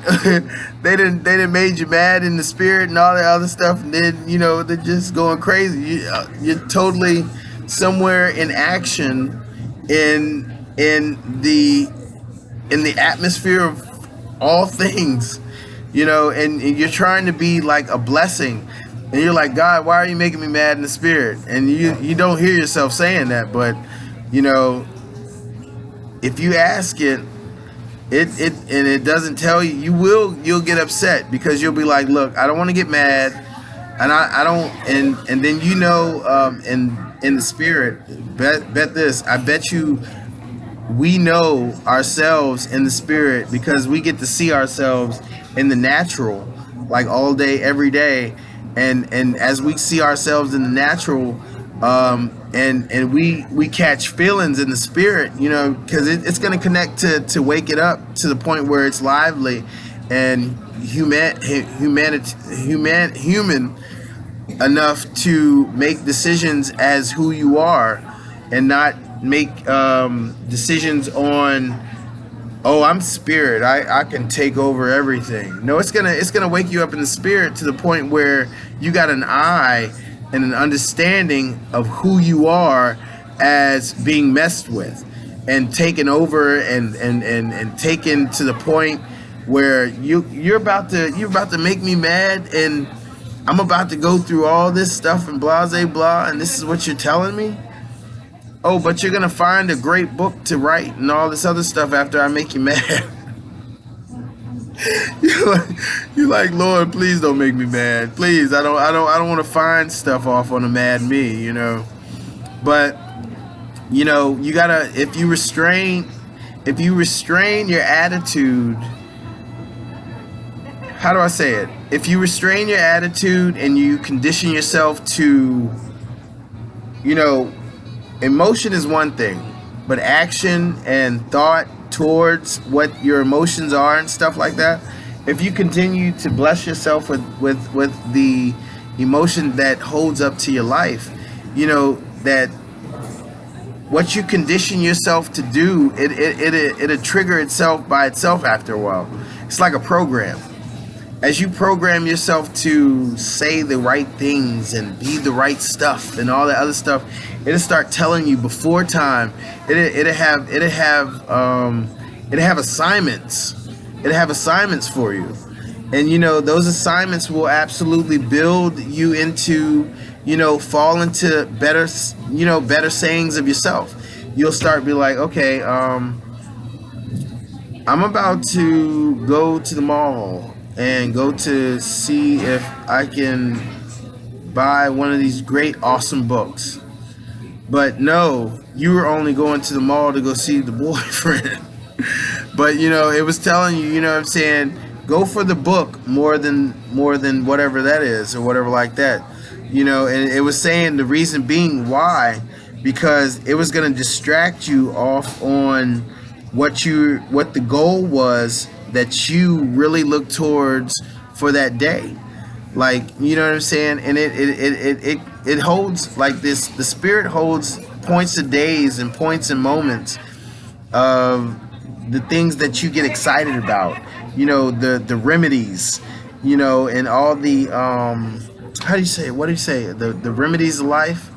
they didn't made you mad in the spirit and all that other stuff. And then you know they're just going crazy. You're totally somewhere in action in the atmosphere of all things, you know, and you're trying to be like a blessing, and you're like, God, why are you making me mad in the spirit? And you don't hear yourself saying that, but you know, if you ask it and it doesn't tell you, you'll get upset, because you'll be like, look, I don't want to get mad, and I don't, and then you know, in the spirit, bet this, I bet you we know ourselves in the spirit, because we get to see ourselves in the natural, like all day, every day, and as we see ourselves in the natural, and we catch feelings in the spirit, you know, because it's going to connect to wake it up to the point where it's lively and human enough to make decisions as who you are, and not make decisions on, oh, I'm spirit, I can take over everything. No, it's gonna wake you up in the spirit to the point where you got an eye and an understanding of who you are as being messed with and taken over, and taken to the point where you're about to make me mad, and I'm about to go through all this stuff and blah blah, and this is what you're telling me. Oh, but you're gonna find a great book to write and all this other stuff after I make you mad. You're like, Lord, please don't make me mad. Please, I don't want to find stuff off on a mad me, you know. But you know, you gotta, if you restrain your attitude. How do I say it? If you restrain your attitude and you condition yourself to, you know, emotion is one thing, but action and thought towards what your emotions are and stuff like that, if you continue to bless yourself with the emotion that holds up to your life, you know, that what you condition yourself to do, it'll trigger itself by itself after a while. It's like a program. As you program yourself to say the right things and be the right stuff and all that other stuff, it'll start telling you before time. It'll have assignments. It'll have assignments for you, and you know those assignments will absolutely build you into, you know, fall into better sayings of yourself. You'll start be like, okay, I'm about to go to the mall and go to see if I can buy one of these great, awesome books. But no, you were only going to the mall to go see the boyfriend. But it was telling you, what I'm saying, go for the book more than whatever that is or whatever like that. And it was saying the reason being why, because it was going to distract you off on what the goal was that you really look towards for that day. Like, you know what I'm saying? And it holds like this. The spirit holds points of days and points and moments of the things that you get excited about. The remedies, and all the how do you say it? What do you say? The remedies of life,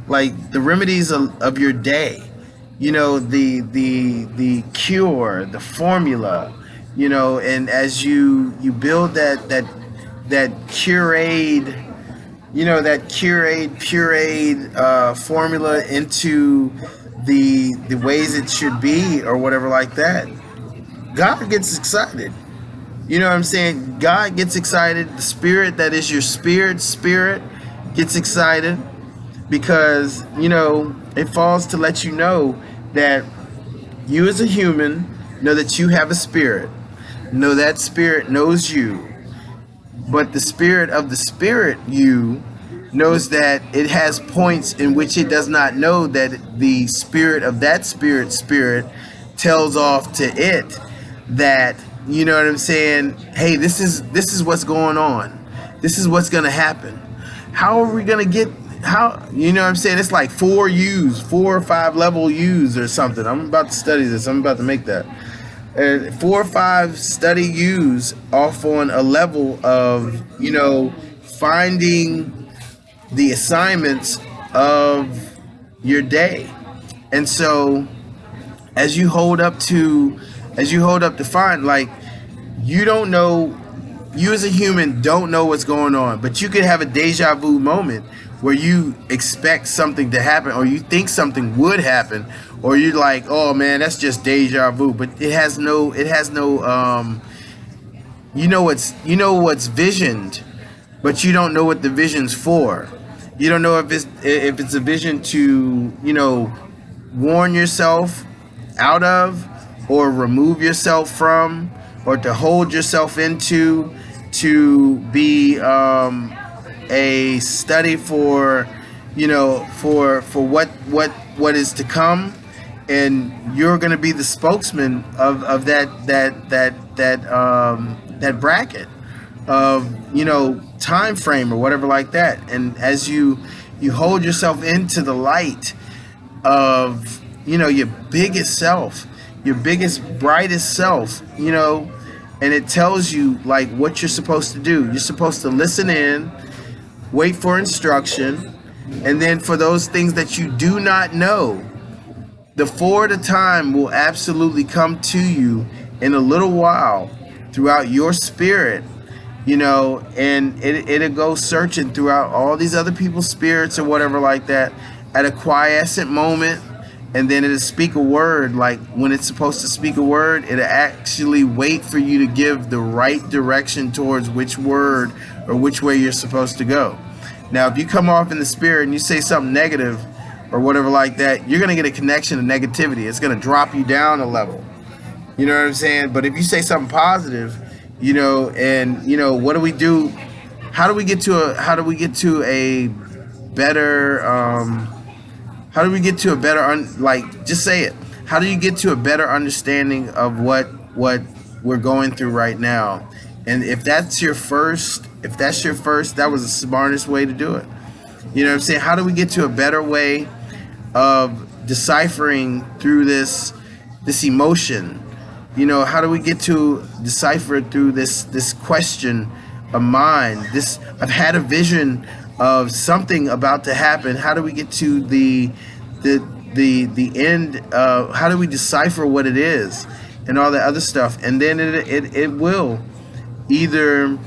like the remedies of your day. The cure, the formula. And as you build that pureed formula into the ways it should be or whatever like that, God gets excited. You know what I'm saying? God gets excited. The spirit that is your spirit gets excited, because it falls to let you know that you as a human know that you have a spirit. Know that spirit knows you. But the spirit of the spirit you knows that it has points in which it does not know that the spirit of that spirit tells off to it that, you know what I'm saying, hey, this is what's going on. This is what's going to happen. How are we going to get, you know what I'm saying? It's like 4 or 5 level U's or something. I'm about to study this. I'm about to make that. 4 or 5 study U's off on a level of, finding the assignments of your day. And so as you hold up to find, like, you don't know, you as a human don't know what's going on, but you could have a deja vu moment where you expect something to happen, or you think something would happen, or you're like, oh man, that's just deja vu. But it has no what's visioned, but you don't know what the vision's for. You don't know if it's a vision to, warn yourself out of, or remove yourself from, or to hold yourself into, to be a study for, for what is to come. And you're going to be the spokesman of that bracket of, time frame or whatever like that. And as you hold yourself into the light of, your biggest self, your biggest, brightest self, and it tells you like what you're supposed to do. You're supposed to listen in, wait for instruction, and then for those things that you do not know, the forward of time will absolutely come to you in a little while throughout your spirit, and it'll go searching throughout all these other people's spirits or whatever like that at a quiescent moment, and then it'll speak a word. Like when it's supposed to speak a word, it'll actually wait for you to give the right direction towards which word or which way you're supposed to go. Now, if you come off in the spirit and you say something negative or whatever like that, you're going to get a connection of negativity. It's going to drop you down a level. You know what I'm saying? But if you say something positive, and what do we do? How do we get to a better like, just say it. How do you get to a better understanding of what we're going through right now? And if that's your first, that was the smartest way to do it. You know what I'm saying? How do we get to a better way of deciphering through this emotion? How do we get to decipher through this question of mine? I've had a vision of something about to happen. How do we get to the end? How do we decipher what it is and all that other stuff? And then it will either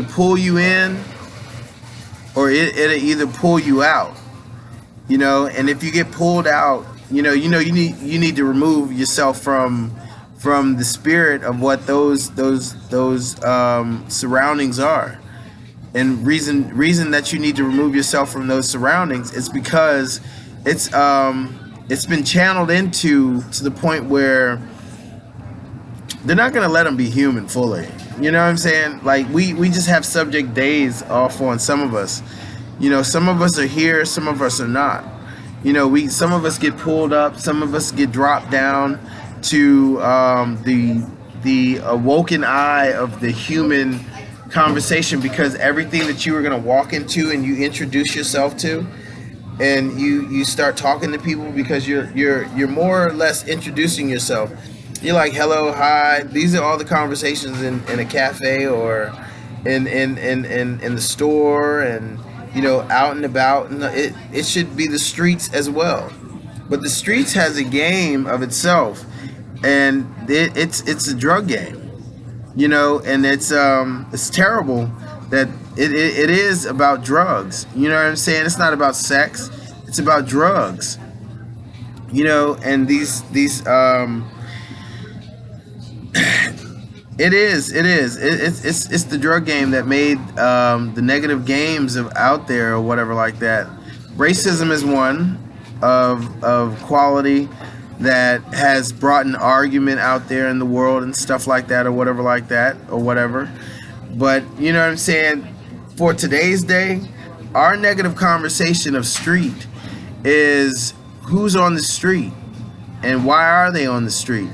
pull you in, or it'll either pull you out. And if you get pulled out, you need to remove yourself from the spirit of what those surroundings are. And reason that you need to remove yourself from those surroundings is because it's been channeled into to the point where they're not going to let them be human fully. You know what I'm saying? Like we just have subject days off on some of us. You know, some of us are here, some of us are not. You know, some of us get pulled up, some of us get dropped down to the awoken eye of the human conversation, because everything that you were going to walk into and you introduce yourself to, and you start talking to people because you're more or less introducing yourself. You're like, hello, hi. These are all the conversations in a cafe or in the store, and you know, out and about. And it should be the streets as well. But the streets has a game of itself, and it's a drug game. You know, and it's terrible that it is about drugs. You know what I'm saying? It's not about sex. It's about drugs. You know, and these it's the drug game that made the negative games of out there or whatever like that. Racism is one of quality that has brought an argument out there in the world and stuff like that, or whatever like that, or whatever. But you know what I'm saying? For today's day, our negative conversation of street is who's on the street and why are they on the street.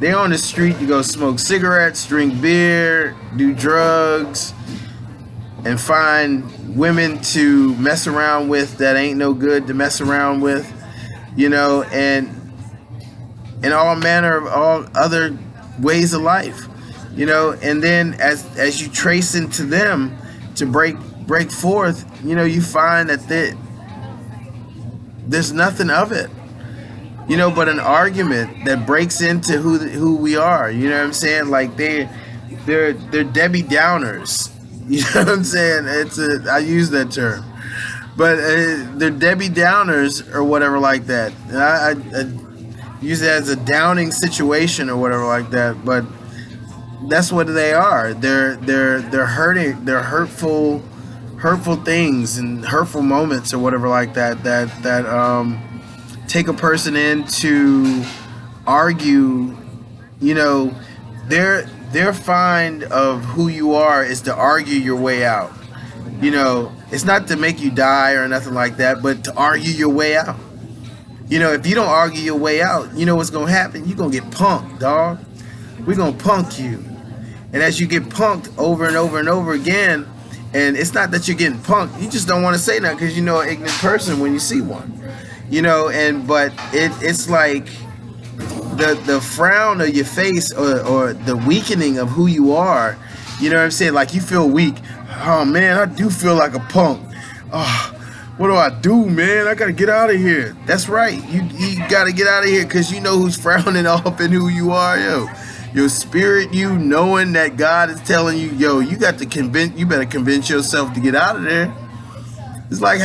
They're on the street to go smoke cigarettes, drink beer, do drugs, and find women to mess around with that ain't no good to mess around with, you know, and all manner of all other ways of life, you know. And then as you trace into them to break forth, you know, you find that there's nothing of it, you know, but an argument that breaks into who we are. You know what I'm saying? Like they're Debbie Downers. You know what I'm saying? I use that term, but they're Debbie Downers or whatever like that. And I use it as a downing situation or whatever like that. But that's what they are. They're hurting. They're hurtful things and hurtful moments or whatever like that. That take a person in to argue. You know, their find of who you are is to argue your way out. You know, it's not to make you die or nothing like that, but to argue your way out. You know, if you don't argue your way out, you know what's going to happen? You're going to get punked, dog. We're going to punk you. And as you get punked over and over and over again, and it's not that you're getting punked, you just don't want to say that because you know an ignorant person when you see one. You know, but it's like the frown of your face or the weakening of who you are. You know what I'm saying? Like you feel weak. Oh, man, I do feel like a punk. Oh, what do I do, man? I gotta get out of here. That's right. You gotta get out of here because you know who's frowning off and who you are, yo. Your spirit, you knowing that God is telling you, yo, you better convince yourself to get out of there. It's like,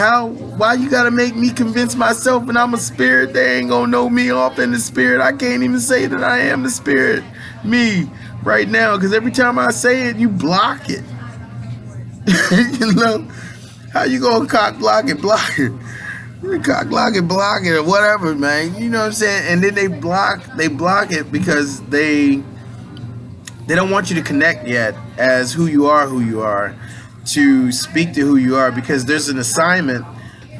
why you gotta make me convince myself and I'm a spirit? They ain't gonna know me off in the spirit. I can't even say that I am the spirit, me, right now, because every time I say it, you block it. You know? How you gonna cock block it? You cock block it or whatever, man. You know what I'm saying? And then they block it because they don't want you to connect yet as who you are, to speak to who you are, because there's an assignment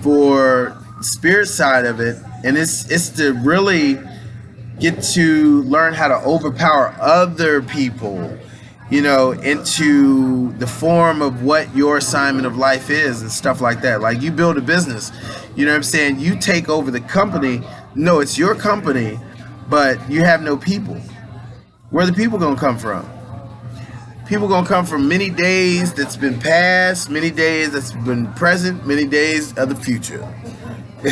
for the spirit side of it, and it's to really get to learn how to overpower other people, you know, into the form of what your assignment of life is and stuff like that. Like you build a business, you know what I'm saying? You take over the company. No, it's your company, but you have no people. Where are the people gonna come from? People gonna come from many days that's been past, many days that's been present, many days of the future.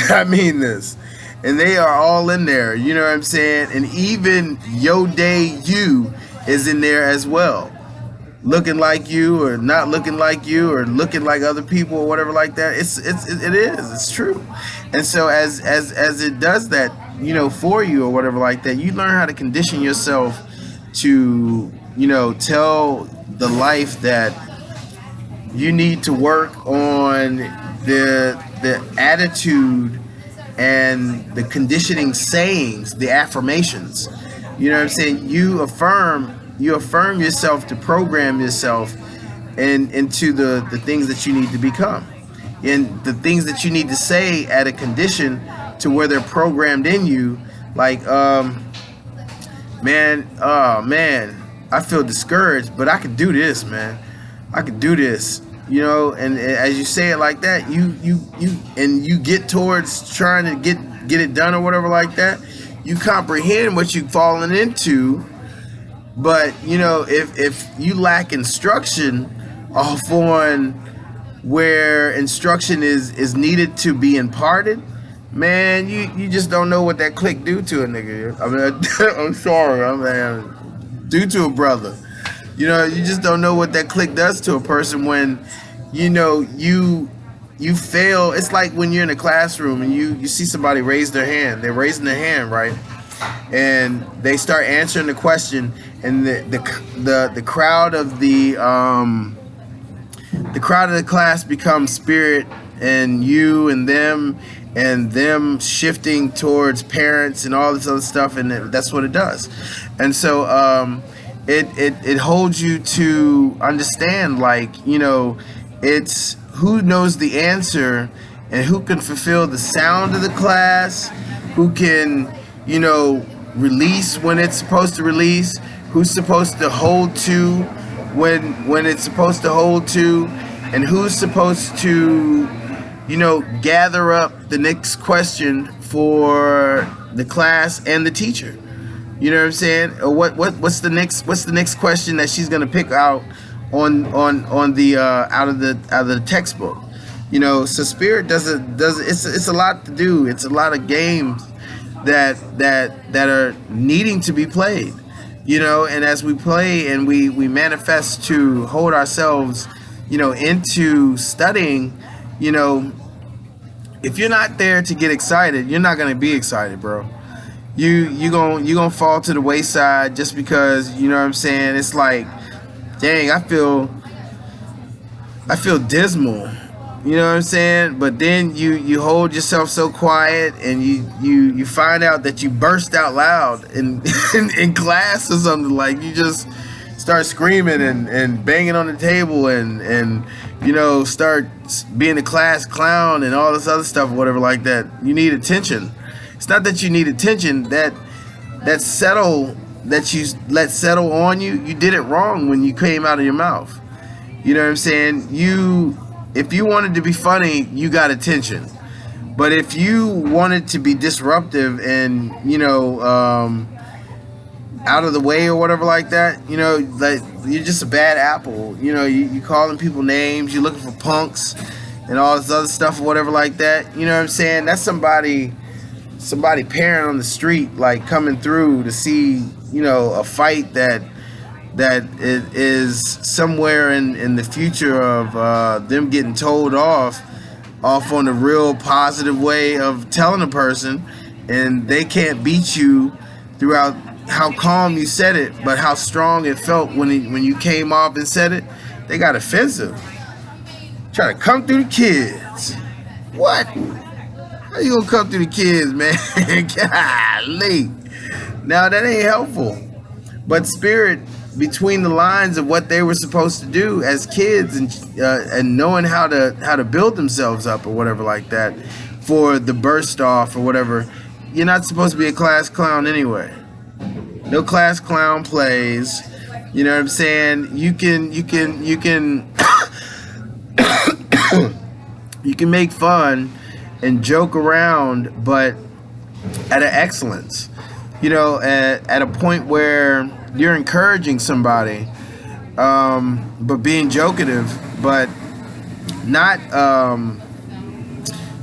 I mean this. And they are all in there, you know what I'm saying? And even your day you is in there as well. Looking like you or not looking like you or looking like other people or whatever like that. It's true. And so as it does that, you know, for you or whatever like that, you learn how to condition yourself to, you know, tell the life that you need to work on the attitude and the conditioning sayings, the affirmations. You know what I'm saying? You affirm yourself to program yourself and into the things that you need to become. And the things that you need to say at a condition to where they're programmed in you, like man, oh man, I feel discouraged, but I can do this, man. I can do this. And as you say it like that, you get towards trying to get it done or whatever like that. You comprehend what you've fallen into, but if you lack instruction off on where instruction is needed to be imparted, man, you just don't know what that click do to a nigga. I mean, I'm sorry, do to a brother. You just don't know what that click does to a person when you fail. It's like when you're in a classroom and you see somebody raise their hand. They're raising their hand, right? And they start answering the question, and the crowd of the class becomes spirit, and you and them shifting towards parents and all this other stuff, and that's what it does. And so it holds you to understand, like, it's who knows the answer and who can fulfill the sound of the class, who can release when it's supposed to release, who's supposed to hold to when it's supposed to hold to, and who's supposed to gather up the next question for the class and the teacher. You know what I'm saying? Or what's the next question that she's gonna pick out on the out of the textbook? So spirit does it's a lot to do. It's a lot of games that are needing to be played. And as we play and we manifest to hold ourselves into studying, if you're not there to get excited, you're not gonna be excited, bro. You gonna fall to the wayside just because, what I'm saying, it's like, dang, I feel dismal. You know what I'm saying? But then you hold yourself so quiet, and you find out that you burst out loud in in class or something. Like, you just start screaming and banging on the table and start being a class clown and all this other stuff or whatever like that. You need attention. It's not that you need attention, that you let settle on you. You did it wrong when you came out of your mouth. You know what I'm saying? If you wanted to be funny, you got attention. But if you wanted to be disruptive and out of the way or whatever like that, like, you're just a bad apple. You calling people names, you're looking for punks and all this other stuff or whatever like that. You know what I'm saying? That's somebody parent on the street, like, coming through to see a fight that is somewhere in the future of them getting told off on a real positive way of telling a person, and they can't beat you throughout how calm you said it, but how strong it felt when you came off and said it. They got offensive. Try to come through the kids. What? How you gonna come through the kids, man? Golly. Now, that ain't helpful. But spirit, between the lines of what they were supposed to do as kids, and knowing how to build themselves up or whatever like that for the burst off or whatever, you're not supposed to be a class clown anyway. No class clown plays. You know what I'm saying? You can you can make fun and joke around, but at an excellence. At a point where you're encouraging somebody, but being jokative, but not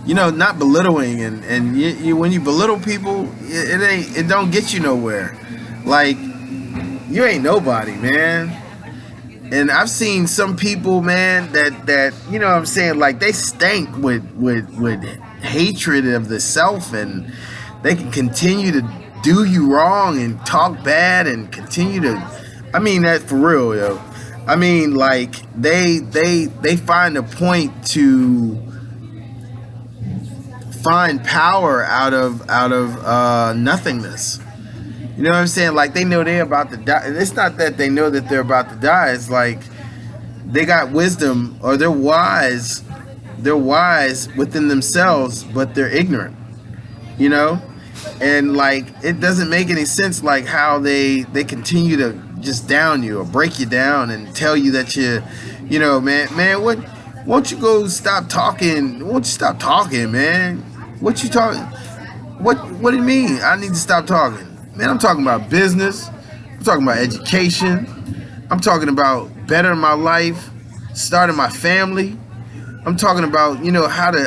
not belittling, and when you belittle people, it don't get you nowhere. Like, you ain't nobody, man. And I've seen some people, man, that what I'm saying, like, they stink with hatred of the self, and they can continue to do you wrong and talk bad and continue to, I mean that for real, yo. I mean, like they find a point to find power out of nothingness. You know what I'm saying? Like, they know they're about to die. And it's not that they know that they're about to die. It's like they got wisdom, or they're wise. They're wise within themselves, but they're ignorant. You know, and like it doesn't make any sense, like how they continue to just down you or break you down and tell you that you know, man, what? Won't you go stop talking? Won't you stop talking, man? What you talking? What do you mean? I need to stop talking, man. I'm talking about business. I'm talking about education. I'm talking about bettering my life, starting my family. I'm talking about, you know, how to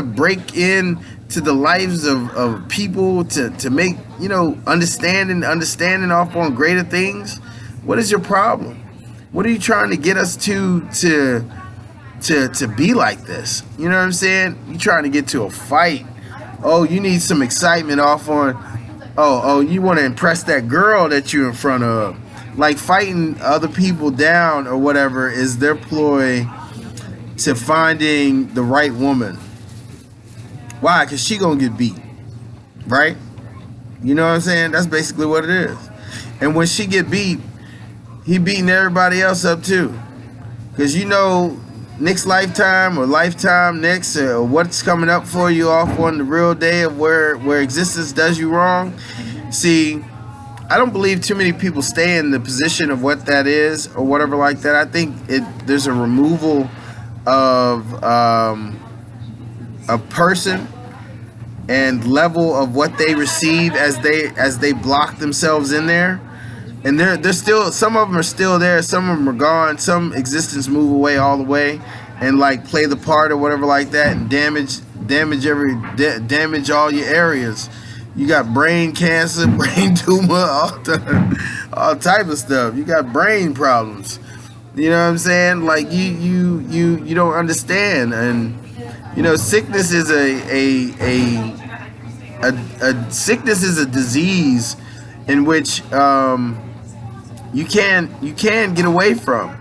break in to the lives of people to make, you know, understanding off on greater things. What is your problem? What are you trying to get us to be like this? You know what I'm saying? You trying to get to a fight. Oh, you need some excitement off on, oh, you want to impress that girl that you're in front of. Like, fighting other people down or whatever is their ploy to finding the right woman. Why? Because she gonna get beat, right? You know what I'm saying? That's basically what it is. And when she get beat, he beating everybody else up too. Because, you know, next lifetime or lifetime next, or what's coming up for you off on the real day of where existence does you wrong. See, I don't believe too many people stay in the position of what that is or whatever like that. I think there's a removal of a person and level of what they receive as they block themselves in there. And they're still, some of them are still there, some of them are gone, some existence move away all the way and like play the part or whatever like that, and damage all your areas. You got brain cancer, brain tumor, all type of stuff. You got brain problems. You know what I'm saying? Like, you don't understand. And you know, sickness is sickness is a disease in which you can get away from.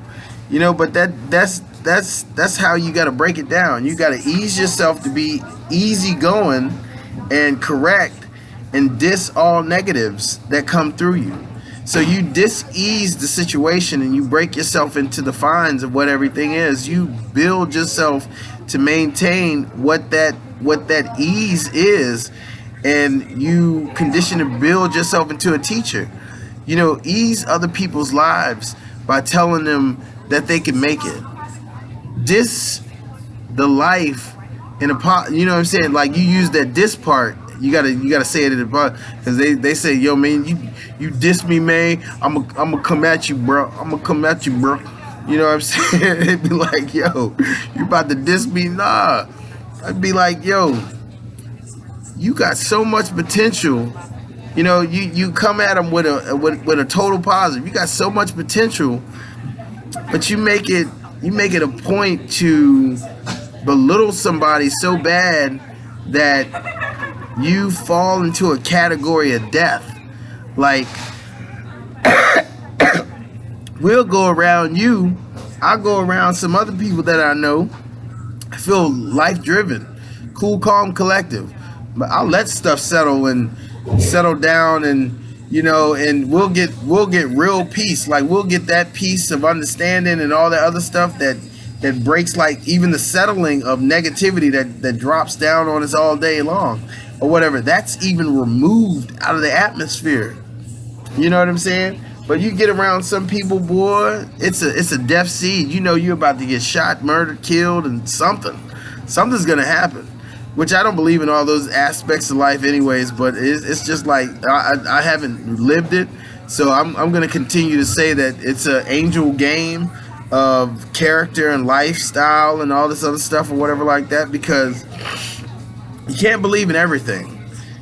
You know, but that's how you got to break it down. You got to ease yourself to be easygoing and correct and diss all negatives that come through you. So you dis-ease the situation and you break yourself into the fines of what everything is. You build yourself to maintain what that ease is, and you condition to build yourself into a teacher. You know, ease other people's lives by telling them that they can make it. Diss the life in a pot, you know what I'm saying? Like, you use that diss part. You gotta say it in the part, because they say, yo, man, you diss me, man. I'm gonna come at you, bro. I'm gonna come at you, bro. You know what I'm saying? It'd be like, yo, you about to diss me? Nah. I'd be like, yo, you got so much potential. You know, you come at them with a total positive. You got so much potential, but you make it a point to belittle somebody so bad that you fall into a category of death. Like, we'll go around you, I'll go around some other people that I know, I feel life driven, cool, calm, collective, but I'll let stuff settle down, and you know, and we'll get real peace. Like, we'll get that peace of understanding and all that other stuff that breaks, like, even the settling of negativity that drops down on us all day long or whatever. That's even removed out of the atmosphere. You know what I'm saying? But you get around some people, boy, it's a death seed. You know you're about to get shot, murdered, killed, and something's gonna happen. Which I don't believe in all those aspects of life anyways, but it's just like, I haven't lived it, so I'm gonna continue to say that it's an angel game of character and lifestyle and all this other stuff or whatever like that, because you can't believe in everything.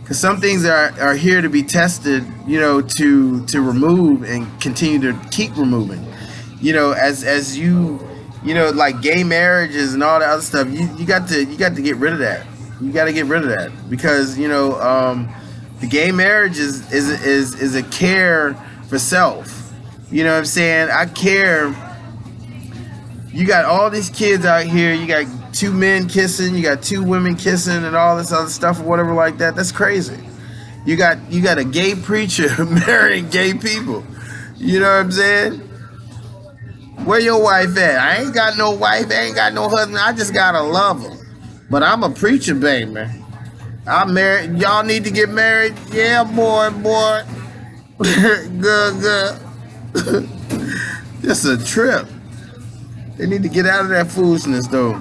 Because some things are here to be tested, you know, to remove and continue to keep removing. You know, as you know, like gay marriages and all that other stuff, you got to get rid of that. You got to get rid of that, because, you know, the gay marriage is a care for self. You know what I'm saying? I care. You got all these kids out here. You got two men kissing. You got two women kissing, and all this other stuff or whatever like that. That's crazy. You got a gay preacher marrying gay people. You know what I'm saying? Where your wife at? I ain't got no wife. I ain't got no husband. I just got a lover. But I'm a preacher, baby. I'm married. Y'all need to get married. Yeah, boy. Good. It's a trip. They need to get out of that foolishness, though.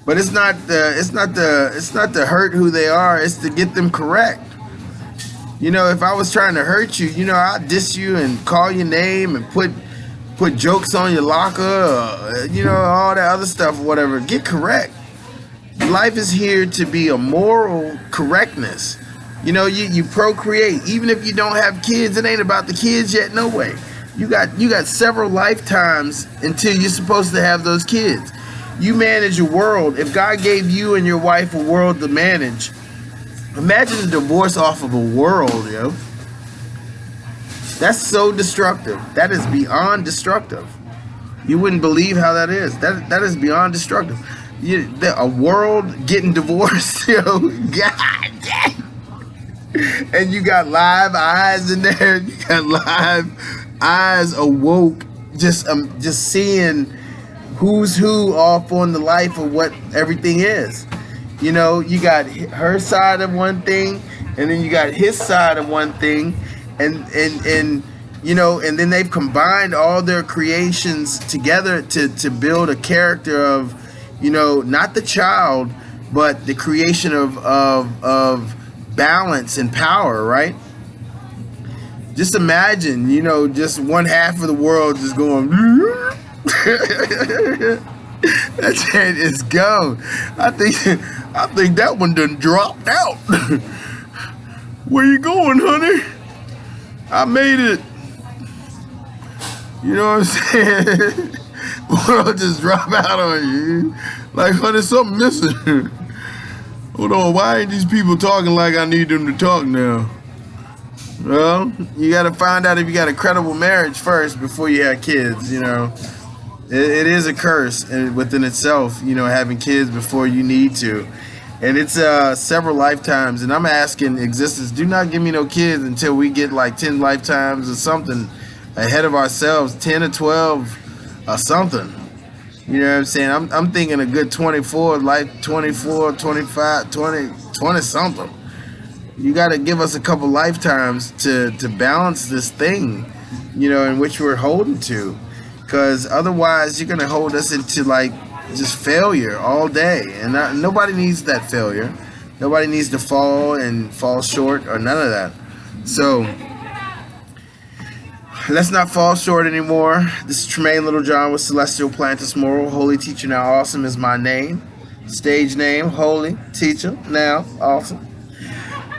But it's not to hurt who they are. It's to get them correct. You know, if I was trying to hurt you, you know, I'd diss you and call your name and put jokes on your locker, you know, all that other stuff, whatever. Get correct. Life is here to be a moral correctness. You know, you procreate. Even if you don't have kids, it ain't about the kids yet, no way. You got several lifetimes until you're supposed to have those kids. You manage a world. If God gave you and your wife a world to manage, imagine a divorce off of a world, yo. That's so destructive. That is beyond destructive. You wouldn't believe how that is. That is beyond destructive. A world getting divorced, yo. God damn. And you got live eyes in there. You got live eyes awoke, just seeing who's who off on the life of what everything is. You know, you got her side of one thing, and then you got his side of one thing, and you know, and then they've combined all their creations together to build a character of, you know, not the child, but the creation of balance and power, right? Just imagine, you know, just one half of the world just going that shit is gone. I think that one done dropped out. Where you going, honey? I made it. You know what I'm saying? World just drop out on you. Like, honey, something missing. Hold on, why ain't these people talking like I need them to talk now? Well, you got to find out if you got a credible marriage first before you have kids, you know. It is a curse within itself, you know, having kids before you need to. And it's several lifetimes. And I'm asking existence, do not give me no kids until we get like 10 lifetimes or something ahead of ourselves, 10 or 12 or something. You know what I'm saying? I'm thinking a good 24, like 24, 25, 20 something. You got to give us a couple lifetimes to balance this thing, you know, in which we're holding to. Because otherwise you're going to hold us into like just failure all day. And nobody needs that failure. Nobody needs to fall short or none of that. So let's not fall short anymore. This is Tremaine Littlejohn with Celestial Plantis Moral. Holy Teacher Now Awesome is my name. Stage name, Holy Teacher Now Awesome.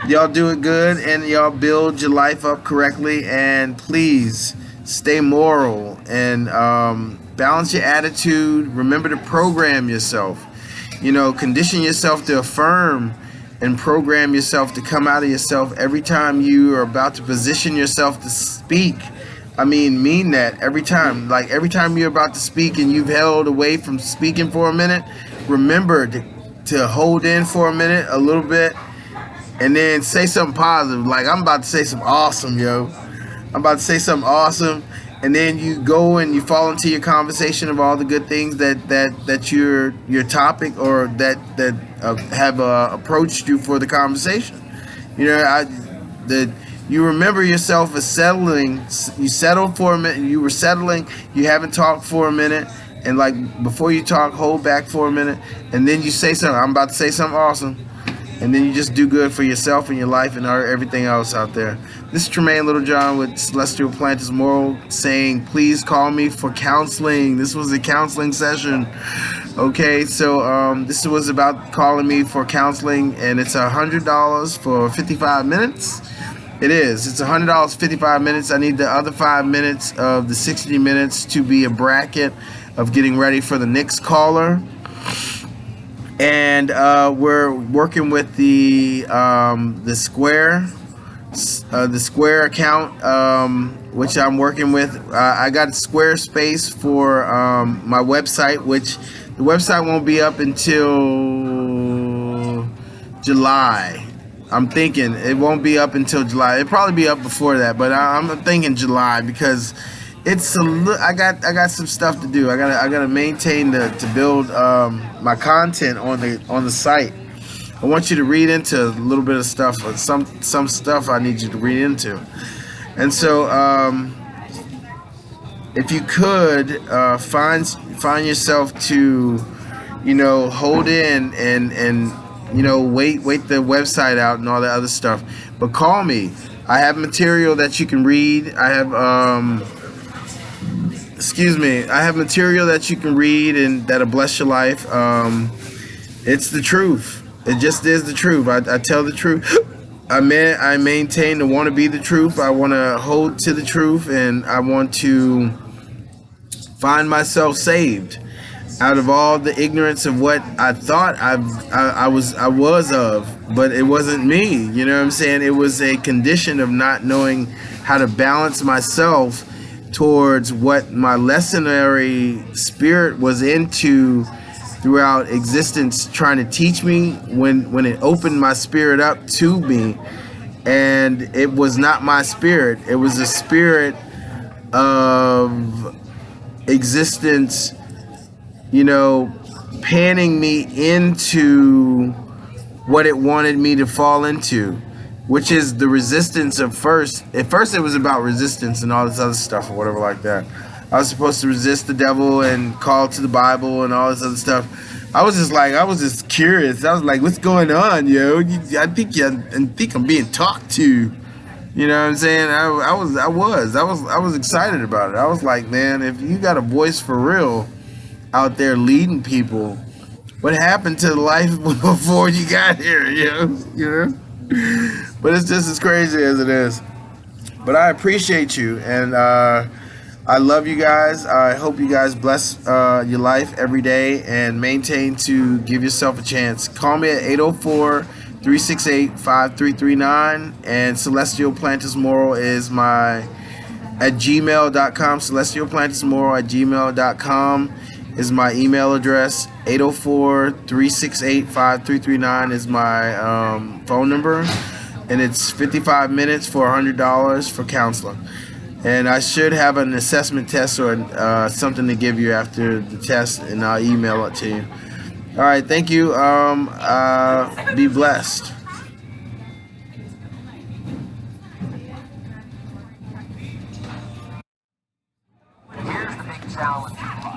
Y'all do it good and y'all build your life up correctly, and please stay moral and balance your attitude. Remember to program yourself. You know, condition yourself to affirm and program yourself to come out of yourself every time you are about to position yourself to speak. I mean that every time. Like every time you're about to speak and you've held away from speaking for a minute, remember to hold in for a minute, a little bit, and then say something positive. Like, I'm about to say something awesome, yo. I'm about to say something awesome. And then you go and you fall into your conversation of all the good things that your topic or that have approached you for the conversation. You know, you remember yourself as settling. You settled for a minute. You were settling. You haven't talked for a minute. And like before you talk, hold back for a minute. And then you say something. I'm about to say something awesome. And then you just do good for yourself and your life and everything else out there. This is Tremaine Littlejohn with Celestial Plantis Moral saying, please call me for counseling. This was a counseling session. Okay, so this was about calling me for counseling, and it's $100 for 55 minutes. It is. It's $100, 55 minutes. I need the other 5 minutes of the 60 minutes to be a bracket of getting ready for the next caller. And we're working with the square. the Square account, which I'm working with. I got Squarespace for my website, which the website won't be up until July. I'm thinking it won't be up until July. It'll probably be up before that, but I'm thinking July because I got some stuff to do. I gotta maintain to build my content on the site. I want you to read into a little bit of stuff, some stuff I need you to read into. And so, if you could find yourself to, hold in and wait the website out and all that other stuff. But call me. I have material that you can read. I have I have material that you can read and that'll bless your life. It's the truth. It just is the truth. I tell the truth. I maintain to want to be the truth. I want to hold to the truth, and I want to find myself saved out of all the ignorance of what I thought I was of, but it wasn't me. You know what I'm saying? It was a condition of not knowing how to balance myself towards what my lessonary spirit was into throughout existence, trying to teach me when it opened my spirit up to me. And it was not my spirit. It was a spirit of existence, panning me into what it wanted me to fall into, which is the resistance of first. At first it was about resistance and all this other stuff or whatever like that. I was supposed to resist the devil and call to the Bible and all this other stuff. I was just curious. I was like, what's going on, yo? I think I'm being talked to. You know what I'm saying? I was excited about it. I was like, man, if you got a voice for real out there leading people, what happened to life before you got here, But it's just as crazy as it is. But I appreciate you, and I love you guys. I hope you guys bless your life every day and maintain to give yourself a chance. Call me at 804-368-5339, and Celestial Plantis Moral is my at gmail.com. celestialplantismoral@gmail.com is my email address. 804-368-5339 is my phone number, and it's 55 minutes for $100 for counseling. And I should have an assessment test or something to give you after the test, and I'll email it to you. All right, thank you. Be blessed. Here's the big challenge of life.